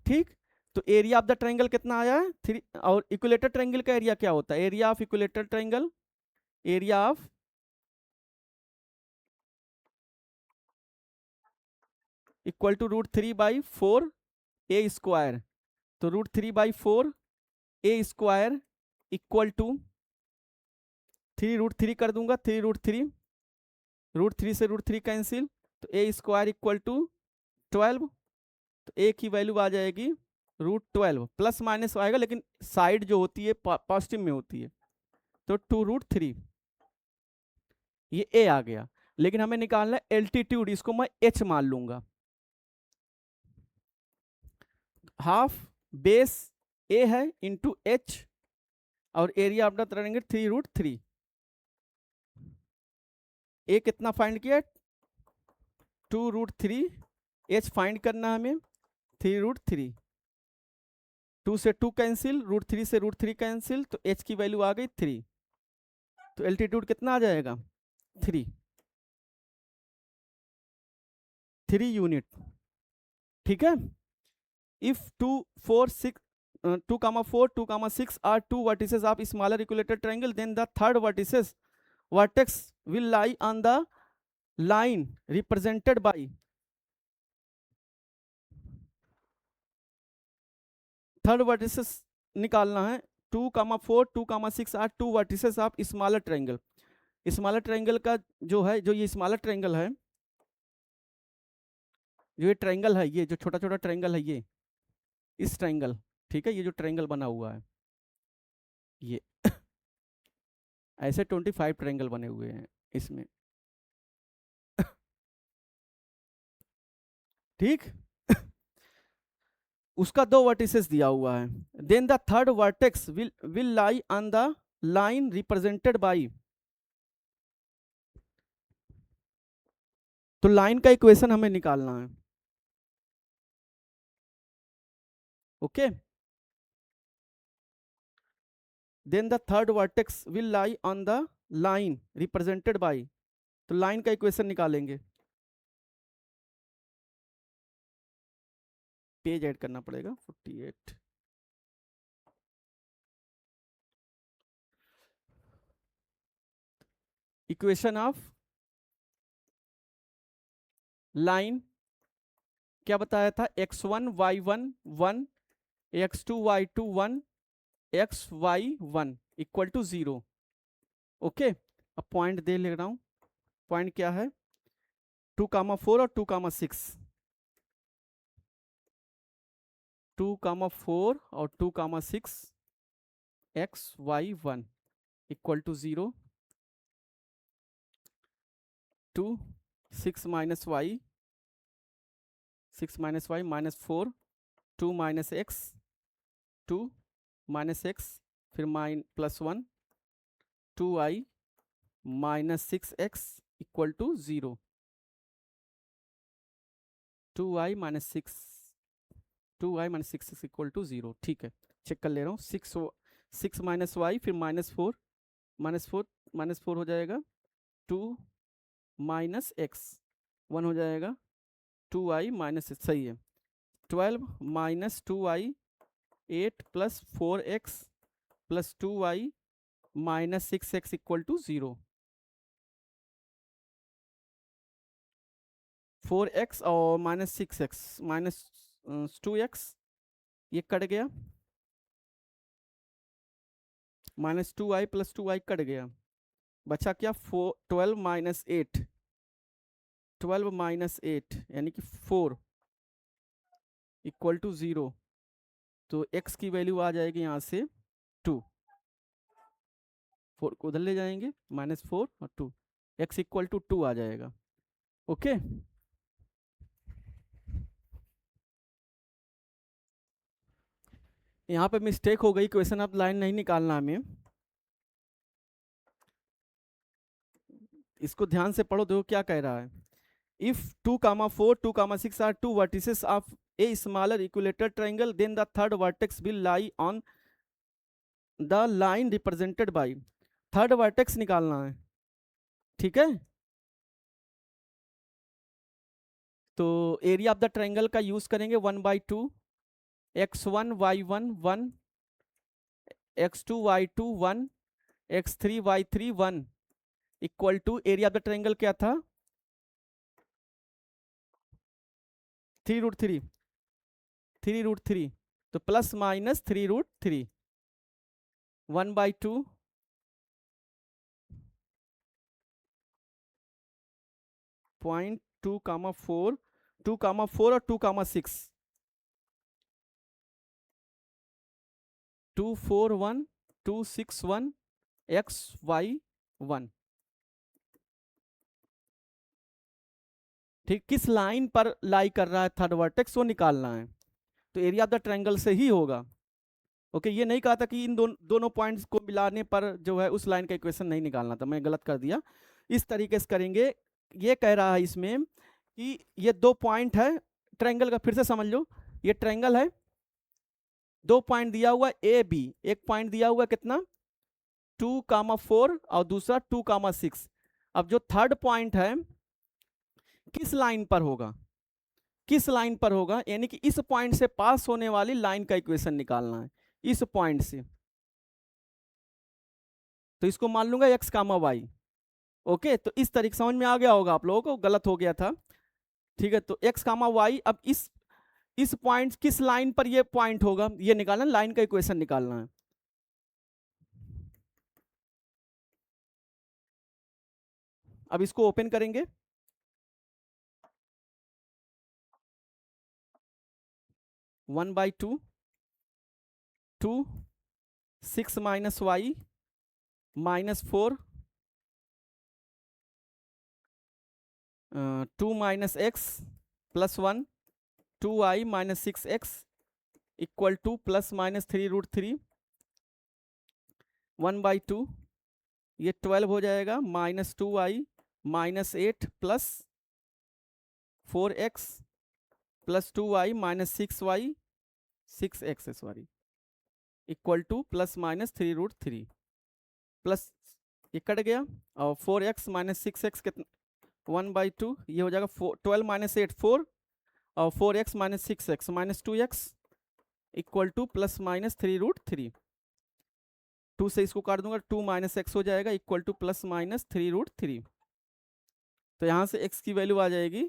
ठीक। तो एरिया ऑफ द ट्रायंगल कितना आया है 3, और इक्विलेटरल ट्रायंगल का एरिया क्या होता है, area of equilateral triangle, area of equal to √3/4 A square. तो √3/4 ए स्क्वायर इक्वल टू 3√3 कर दूंगा, 3√3, √3 से √3 कैंसिल, तो ए स्क्वायर इक्वल टू 12। तो ए की वैल्यू आ जाएगी √12, प्लस माइनस आएगा लेकिन साइड जो होती है पॉजिटिव में होती है, तो 2√3, ये ए आ गया। लेकिन हमें निकालना है एल्टीट्यूड, इसको मैं एच मान लूंगा। हाफ बेस ए है इंटू एच, और एरिया ऑफ द ट्रायंगल 3√3। ए कितना फाइंड किया, 2√3, एच फाइंड करना हमें 3√3, 2 से 2 कैंसिल, √3 से √3 कैंसिल, तो एच की वैल्यू आ गई 3। तो एल्टीट्यूड कितना आ जाएगा 3 यूनिट, ठीक है। If 2 4 6 2, 4 2, 6 are two vertices of smaller equilateral triangle, then the third vertex will lie on the line represented by, third vertices निकालना है। 2, 4 2, 6 are two vertices of smaller triangle. Smaller triangle का जो है, जो ये स्मॉलर ट्रायंगल है, जो ये ट्रायंगल है, ये जो छोटा छोटा ट्रायंगल है, ये इस ट्रायंगल, ठीक है, ये जो ट्रायंगल बना हुआ है, ये ऐसे 25 ट्रायंगल बने हुए हैं इसमें, ठीक। उसका 2 वर्टिसेस दिया हुआ है। Then the third vertex will lie on the line represented by, तो लाइन का इक्वेशन हमें निकालना है, okay. Then the third vertex will lie on the line represented by, तो लाइन का इक्वेशन निकालेंगे, पेज ऐड करना पड़ेगा 48। इक्वेशन ऑफ लाइन क्या बताया था, x1 y1 1, x2 y2 1, xy1 equal to 0, okay. अब पॉइंट दे ले रहा हूं, पॉइंट क्या है, 2, 4 और 2, 6, 2, 4 और 2, 6, xy1 equal to 0, 2 6 minus y, 6 minus y -4, 2 minus x, 2 minus x, फिर +1, 2i -6x equal to 0, 2i -6, 2i -6x equal to 0, ठीक है। चेक कर ले रहा हूँ, 6 माइनस वाई, फिर -4, -4 हो जाएगा, 2 माइनस एक्स, 1 हो जाएगा, 2i -6, सही है। 12 minus 2i 8 + 4x + 2i -6x equal to 0, 4x और -6x -2x, ये कट गया, -2i + 2i कट गया, बचा क्या, 12 माइनस 8, 12 माइनस 8 यानी कि 4 इक्वल टू 0, तो x की वैल्यू आ जाएगी यहाँ से 2, 4 को उधर ले जाएंगे, -4 और 2, x इक्वल टू 2 आ जाएगा, ओके। यहाँ पे मिस्टेक हो गई, क्वेश्चन ऑफ लाइन नहीं निकालना हमें, इसको ध्यान से पढ़ो, देखो क्या कह रहा है। If 2, 4, 2, 6 are two vertices of a smaller equilateral triangle, then the third vertex will lie on the line represented by. Third vertex निकालना है, ठीक है। तो एरिया ऑफ द ट्रायंगल का यूज करेंगे 1/2 x1 y1 1 x2 y2 1 x3 y3 1 equal to area of the triangle क्या था 3√3, 3√3, तो प्लस माइनस 3√3, 1/2 0.2, 2, 4 और 2, 6, 2, 4, 1, 2, 6, 1 x y 1। ठीक, किस लाइन पर लाई कर रहा है थर्ड वर्टेक्स वो निकालना है, तो एरिया ऑफ द ट्रायंगल से ही होगा। ओके, ये नहीं कहा था कि इन दोनों पॉइंट्स को मिलाने पर जो है उस लाइन का इक्वेशन नहीं निकालना था, मैं गलत कर दिया। इस तरीके से करेंगे। ये कह रहा है इसमें कि ये 2 पॉइंट है ट्रायंगल का, फिर से समझ लो, ये ट्रायंगल है, 2 पॉइंट दिया हुआ ए बी, एक पॉइंट दिया हुआ कितना 2, 4 और दूसरा 2, 6। अब जो थर्ड पॉइंट है किस लाइन पर होगा, किस लाइन पर होगा, यानी कि इस पॉइंट से पास होने वाली लाइन का इक्वेशन निकालना है, इस पॉइंट से। तो इसको मान लूंगा x, y। ओके, तो इस तरीके समझ में आ गया होगा आप लोगों को, गलत हो गया था। ठीक है, तो x, y, अब इस पॉइंट किस लाइन पर ये पॉइंट होगा ये निकालना, लाइन का इक्वेशन निकालना है। अब इसको ओपन करेंगे, 1/2 2 6 minus y -4 2 minus x plus 1 2y -6x equal two plus minus 3√3 1/2 ये 12 हो जाएगा, -2y -8 plus 4x plus 2y -6y 6x sorry equal two plus minus 3√3 plus ये कट गया, और 4x -6x कितना 1/2, ये हो जाएगा 12 - 8 4 और 4x -6x -2x equal two plus minus 3√3। 2 से इसको काट दूंगा, 2 - x हो जाएगा इक्वल टू प्लस माइनस 3√3। तो यहाँ से x की वैल्यू आ जाएगी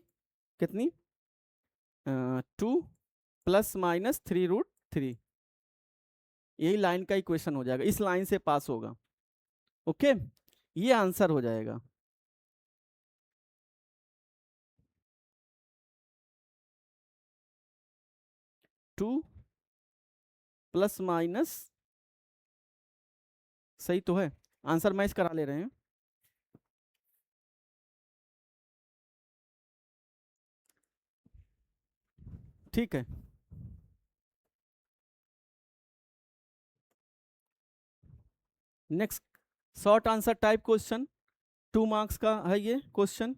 कितनी 2 प्लस माइनस 3√3। यही लाइन का इक्वेशन हो जाएगा, इस लाइन से पास होगा। ओके, ये आंसर हो जाएगा। टू प्लस माइनस, सही तो है, आंसर मैच करा ले रहे हैं। ठीक है, next short answer type question, 2 marks का है ये question.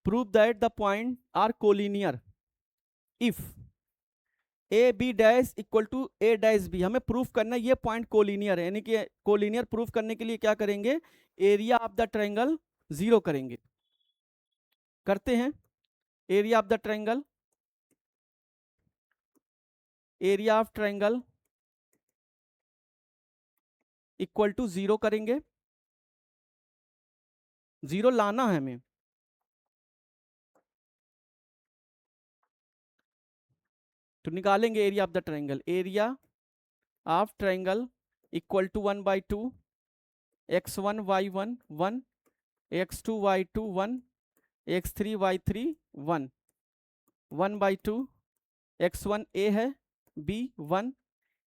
Prove that the point are collinear if A B dash equal to A dash B. हमें प्रूफ करना है ये पॉइंट कोलिनियर है, यानी कि कोलिनियर प्रूफ करने के लिए क्या करेंगे, एरिया ऑफ द ट्रायंगल 0 करेंगे। करते हैं, area of the triangle, area of triangle equal to 0 करेंगे, 0 लाना है हमें। तो निकालेंगे area of the triangle, area of triangle equal to 1/2 x1 y1 1 x2 y2 1 x3 y3 1 1/2 x1 a है b 1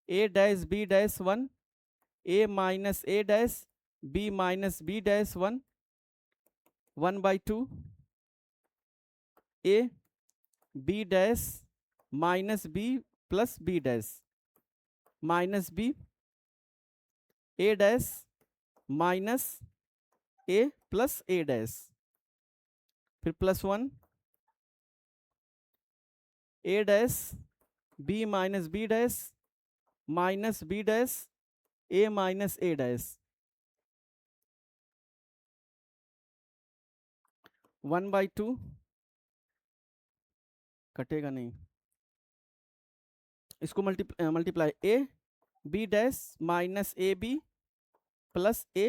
a dash b dash 1 a minus a dash b minus b dash 1 1/2 a b dash minus b plus b dash minus b a dash minus A plus A dash, फिर plus 1 A dash B minus B dash minus B dash A minus A dash, 1/2 कटेगा नहीं, इसको multiply A B dash minus A B plus A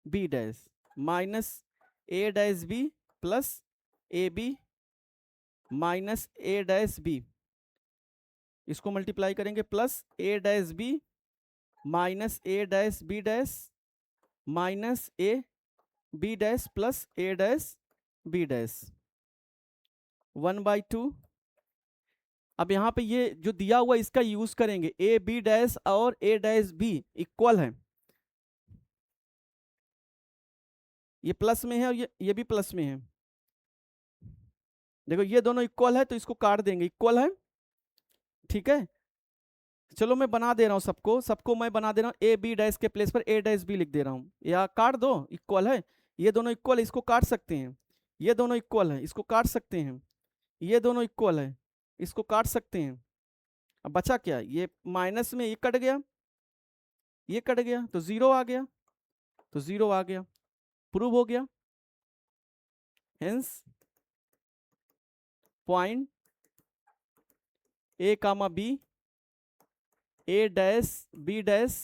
B dash minus A dash B plus A B minus A dash B, इसको multiply करेंगे plus A dash B minus A dash B dash minus A B dash plus A dash B dash, 1/2। अब यहाँ पे ये जो दिया हुआ इसका यूज करेंगे, ए बी डैश और ए डैश बी इक्वल है, ये प्लस में है और ये भी प्लस में है, देखो ये दोनों इक्वल है तो इसको काट देंगे, इक्वल है, ठीक है। चलो मैं बना दे रहा हूँ सबको मैं बना दे रहा हूँ, ए बी डैश के प्लेस पर ए डैश बी लिख दे रहा हूँ, या काट दो, इक्वल है, ये दोनों इक्वल है इसको काट सकते हैं, ये दोनों इक्वल है इसको काट सकते हैं, ये दोनों इक्वल है इसको काट सकते हैं। अब बचा क्या, ये माइनस में ये कट गया, ये कट गया तो जीरो आ गया, तो जीरो आ गया, प्रूव हो गया। Hence point A comma B A dash B dash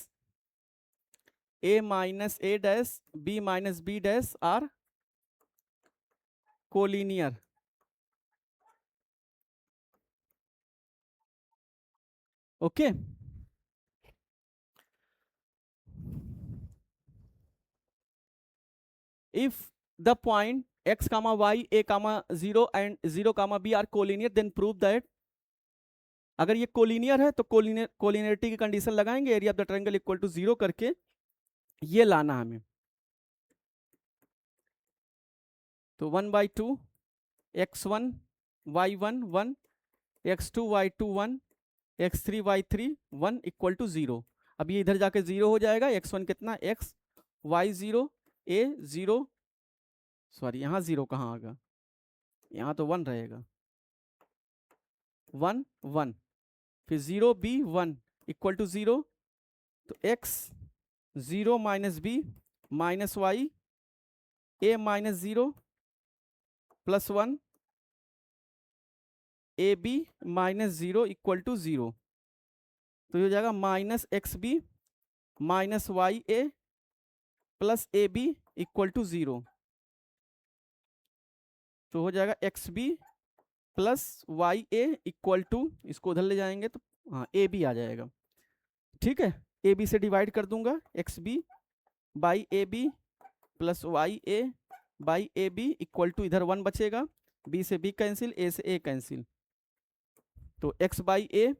A minus A dash B minus B dash are collinear. Okay, if the point x comma y a comma 0 and 0 comma b are collinear then prove that, अगर ये collinear है तो collinearity की condition लगाएंगे, area of the triangle equal to 0 करके ये लाना हमें, तो 1/2 x1 y1 1 x2 y2 1 x3 y3 1 equal to 0। अब ये इधर जाके 0 हो जाएगा, x1 कितना x y0 a 0, सॉरी यहाँ 0 कहाँ आगा, यहाँ तो 1 रहेगा, 1 1 फिर 0 b 1 इक्वल टू 0, तो x 0 minus B minus Y A minus 0 plus 1 A B minus 0 equal to 0, तो ये हो जाएगा minus X B minus Y A plus A B equal to 0, तो हो जाएगा X B plus Y A equal to, इसको उधर ले जाएंगे तो हाँ ए बी आ जाएगा, ठीक है। ए बी से डिवाइड कर दूंगा, X B by A B plus Y A by A B equal to, इधर 1 बचेगा, बी से बी कैंसिल, ए से ए कैंसिल, तो X by A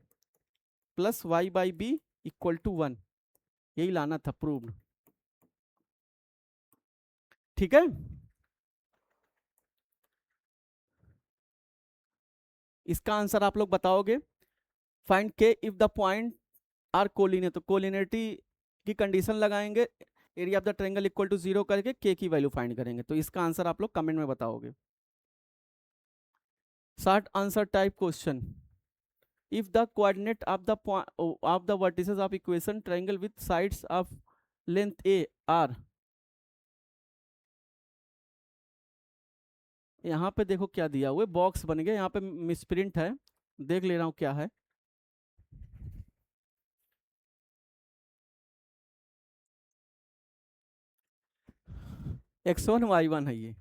plus Y by B equal to 1, यही लाना था, प्रूव्ड, ठीक है। इसका आंसर आप लोग बताओगे, फाइंड के if the point are collinear, तो कोलिनियरिटी की कंडीशन लगाएंगे, area of the triangle equal to 0 करके के की वैल्यू फाइंड करेंगे, तो इसका आंसर आप लोग कमेंट में बताओगे। Short answer type question, if the coordinate of the of the vertices of equation triangle with sides of length a are, यहाँ पे देखो क्या दिया हुआ है, बॉक्स बन गया, यहाँ पे मिसप्रिंट है, देख ले रहा हूँ क्या है, x1 y1 है ये,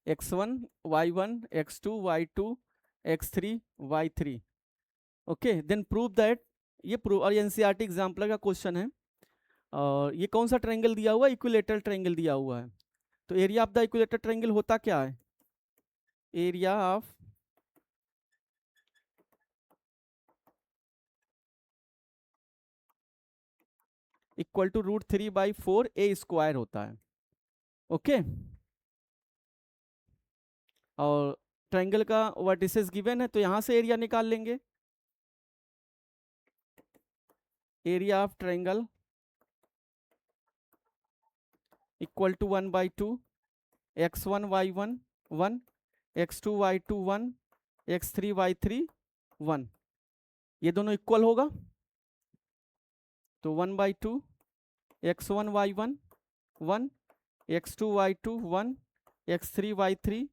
x1 y1 x2 y2 x3 y3, okay then prove that, ये प्रूव, और एनसीईआरटी एग्जाम्पल का क्वेश्चन है, और ये कौन सा ट्रायंगल दिया हुआ है, इक्विलेटरल ट्रायंगल दिया हुआ है, तो area of the equilateral triangle होता क्या है, area of equal to √3/4 A square होता है, ओके। और ट्रायंगल का वर्टिसेस गिवन है तो यहां से एरिया निकाल लेंगे, area of triangle equal to 1/2, x1 y1 1, x2 y2 1, x3 y3 1, ये दोनों इक्वल होगा तो 1/2 x1 y1 1, x2 y2 1, x3 y3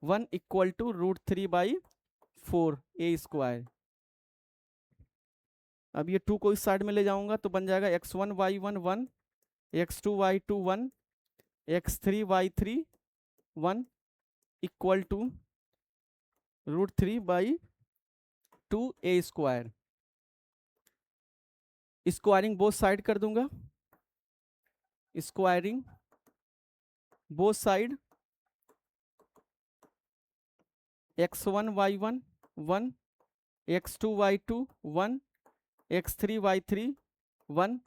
1 equal to √3/4 a square. अब ये 2 को इस साइड में ले जाऊंगा तो बन जाएगा x1 y1 1, x2 y2 1, x3 y3 1 equal to √3/2 a square. Squaring both side कर दूंगा, squaring both side x1 y1 1, x2 y2 1, x3 y3 1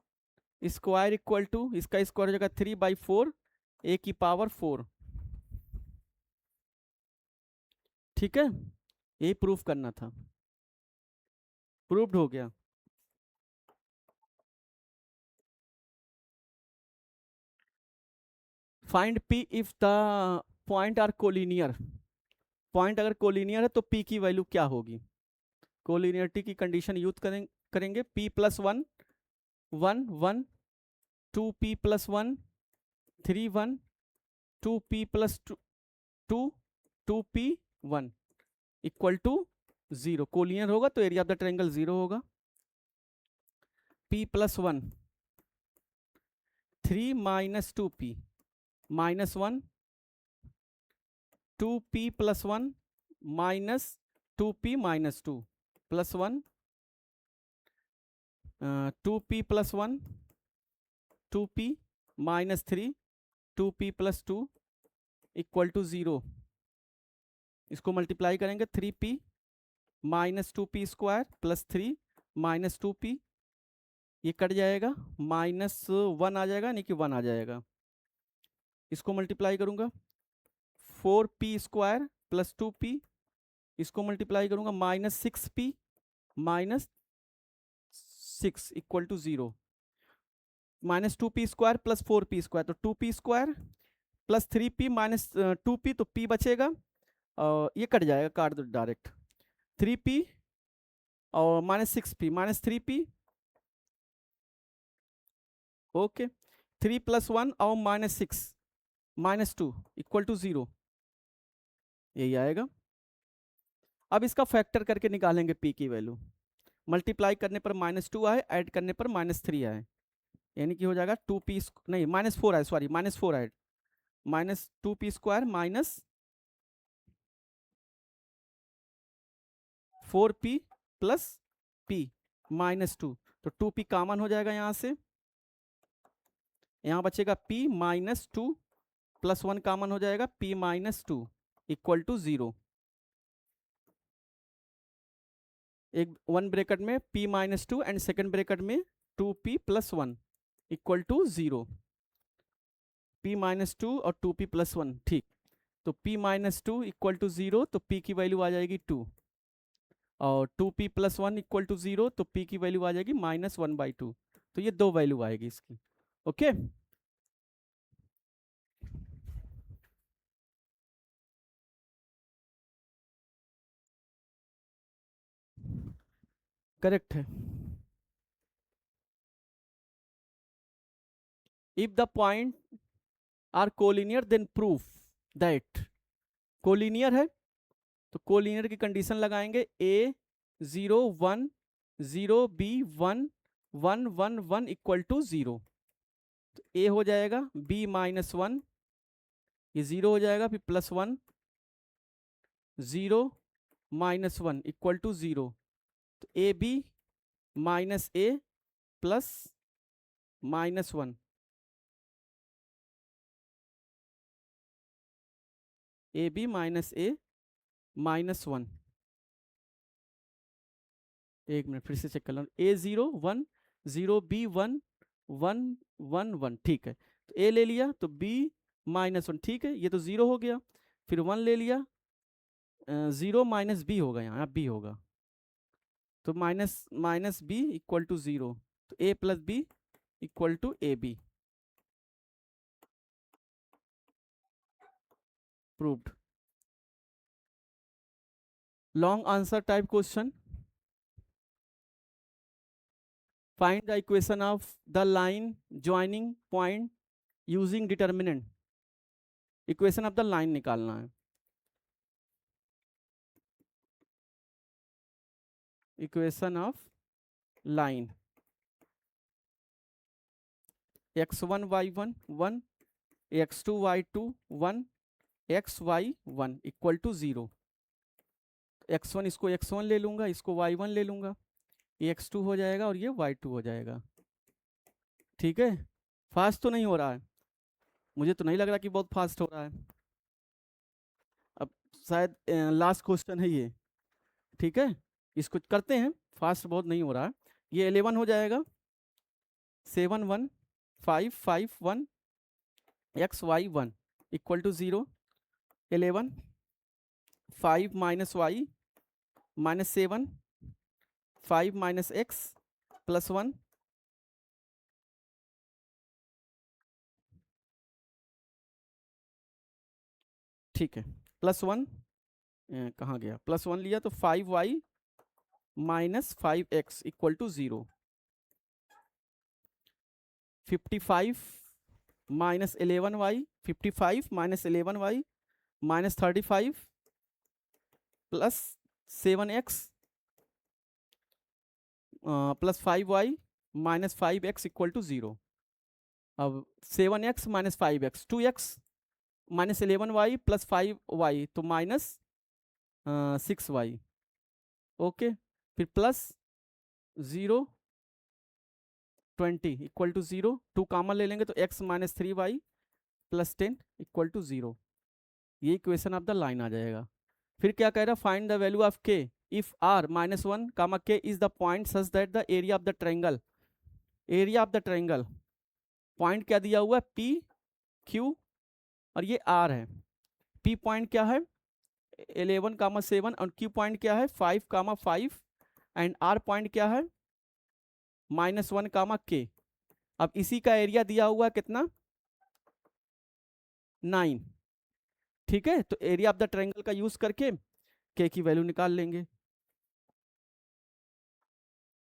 square equal to इसका स्क्वायर हो जाएगा 3/4 a की पावर 4। ठीक है, यही प्रूफ करना था, प्रूव्ड हो गया। Find p if the point are collinear. Point अगर कोलिनियर है तो p की वैल्यू क्या होगी? कोलिनियरिटी की कंडीशन यूज करेंगे p + 1 1 1, 2p + 1 3 1, 2p + 2 2p 1 equal to 0। Collinear होगा तो एरिया ऑफ द ट्रायंगल 0 होगा। p + 1 3 - 2p -1, 2p + 1 -2p -2 + 1, 2p + 1 2p -3 2p + 2 equal to 0। इसको मल्टीप्लाई करेंगे 3p -2p स्क्वायर +3 -2p, ये कट जाएगा -1 आ जाएगा, यानी कि 1 आ जाएगा। इसको मल्टीप्लाई करूंगा 4p स्क्वायर +2p, इसको मल्टीप्लाई करूंगा -6p -6 equal to 0। -2p square +4p square तो 2p स्क्वायर +3p -2p तो p बचेगा, ये कट जाएगा, काट दो डायरेक्ट। 3p और -6p -3p, ओके। 3 + 1 और -6 -2 इक्वल टू 0, यही आएगा। अब इसका फैक्टर करके निकालेंगे p की वैल्यू। मल्टीप्लाई करने पर -2 आए, ऐड करने पर -3 आए, यानी कि हो जाएगा 2p नहीं -4 आए, सॉरी -4 आए, -2p स्क्वायर -4p + p -2, तो 2p कॉमन हो जाएगा यहाँ से, यहाँ बचेगा p -2 + 1 कॉमन हो जाएगा p -2 इक्वल टू 0। एक 1 ब्रैकेट में p -2 एंड सेकंड ब्रैकेट में 2p + 1 इक्वल टू 0। p -2 और 2p + 1, ठीक। तो p -2 इक्वल टू 0, तो p की वैल्यू आ जाएगी 2, और 2p + 1 इक्वल टू 0, तो p की वैल्यू आ जाएगी -1/2। तो ये दो वैल्यू आएगी इसकी, ओके। करेक्ट है। If the point are collinear then proof that, collinear है तो कोलिनियर की कंडीशन लगाएंगे a 0 1 0 b 1 1 1 1 इक्वल टू 0, तो a हो जाएगा b -1, ये 0 हो जाएगा, फिर +1 0 -1 इक्वल टू 0, तो A B -a plus -1, A B -a -1, एक मिनट फिर से चेक कर लो, a 0 1 0 b 1 1 1 1, ठीक है। तो a ले लिया तो b -1, ठीक है, ये तो 0 हो गया, फिर 1 ले लिया, 0 -b होगा, यहाँ b होगा, तो -b इक्वल टू 0, तो a + b equal to A B. proved. Long answer type question. Find the equation of the line joining point using determinant. Equation of the line निकालना है. Equation of line x1 y1 1 x2 y2 1 xy1 equal to 0. x1 इसको x1 ले लूंगा, इसको y1 ले लूंगा, ये x2 हो जाएगा और ये y2 हो जाएगा. ठीक है, फास्ट तो नहीं हो रहा है, मुझे तो नहीं लग रहा कि बहुत फास्ट हो रहा है. अब शायद लास्ट क्वेश्चन है ये. ठीक है, इसको करते हैं, फास्ट बहुत नहीं हो रहा है. ये 11 हो जाएगा 7 1 5 5 1 xy1 equal to 0. 11 5 minus y minus 7 5 minus x plus 1. ठीक है, प्लस 1 कहाँ गया, प्लस 1 लिया तो 5y minus 5x equal to 0. 55 minus 11y 55 minus 11y minus 35 plus 7x plus 5y minus 5x equal to 0. अब 7x minus 5x 2x minus 11y plus 5y तो minus 6y. Okay, फिर plus 0 20 equal to 0. 2 common ले लेंगे तो x minus 3y plus 10 equal to 0. ये equation of the line आ जाएगा. फिर क्या कह रहा है, find the value of k if r minus 1 comma k is the point such that the area of the triangle. Area of the triangle point क्या दिया हुआ है, p q और ये r है. p पॉइंट क्या है 11 कामा 7 और q पॉइंट क्या है 5 कामा 5 एंड r पॉइंट क्या है माइनस 1 कामा k. अब इसी का एरिया दिया हुआ है कितना 9. ठीक है, तो एरिया ऑफ द ट्रायंगल का यूज करके k की वैल्यू निकाल लेंगे.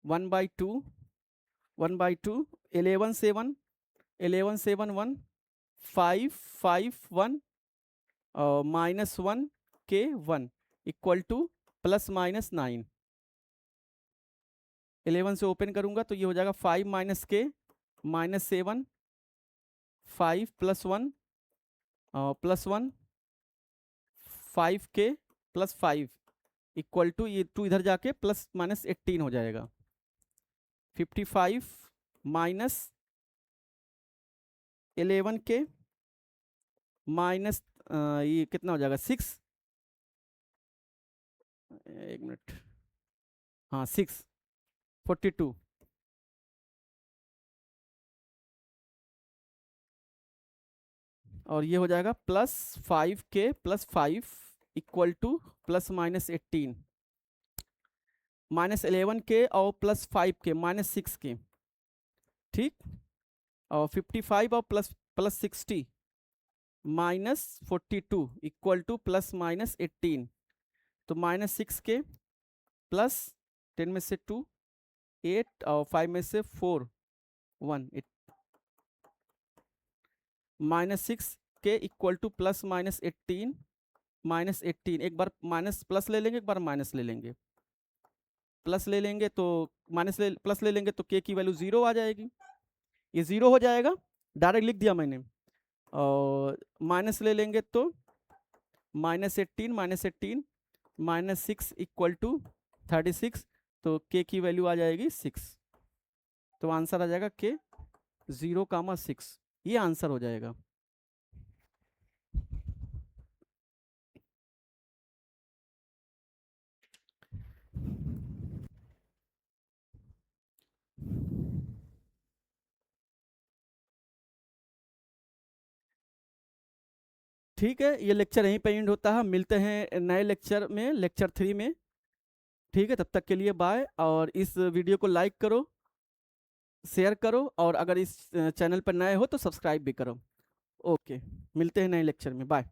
1/2 1/2 11 7 11 7 1 5 5 1 minus 1 k 1 equal two plus minus 9. 11 से ओपन करूंगा तो ये हो जाएगा 5 minus k minus 7 5 plus 1 plus 1 5k plus 5 equal to ये 2 इधर जाके प्लस माइनस 18 हो जाएगा. 55 माइनस 11k माइनस ये कितना हो जाएगा 6. एक मिनट, हाँ 6 42 और ये हो जाएगा plus 5k plus 5 equal two plus minus 18 minus 11k और प्लस 5k माइनस 6k. ठीक, और 55 और plus plus 60 minus 42 equal two plus minus 18. तो माइनस 6k प्लस 10 में से 2 8 और 5 में से 4 1 8 minus 6k equal two plus minus 18 minus 18. एक बार माइनस प्लस ले लेंगे, एक बार माइनस ले लेंगे. प्लस ले लेंगे तो माइनस प्लस ले लेंगे तो k की वैल्यू 0 आ जाएगी. ये 0 हो जाएगा, डायरेक्ट लिख दिया मैंने. और माइनस ले लेंगे तो माइनस 18 माइनस 6 इक्वल टू 36. तो k की वैल्यू आ जाएगी 6. तो आंसर आ जाएगा k 0,6. ये आंसर हो जाएगा. ठीक है, ये लेक्चर यहीं पे एंड होता है. मिलते हैं नए लेक्चर में, लेक्चर 3 में. ठीक है, तब तक के लिए बाय. और इस वीडियो को लाइक करो, शेयर करो, और अगर इस चैनल पर नए हो तो सब्सक्राइब भी करो. ओके, मिलते हैं नए लेक्चर में. बाय.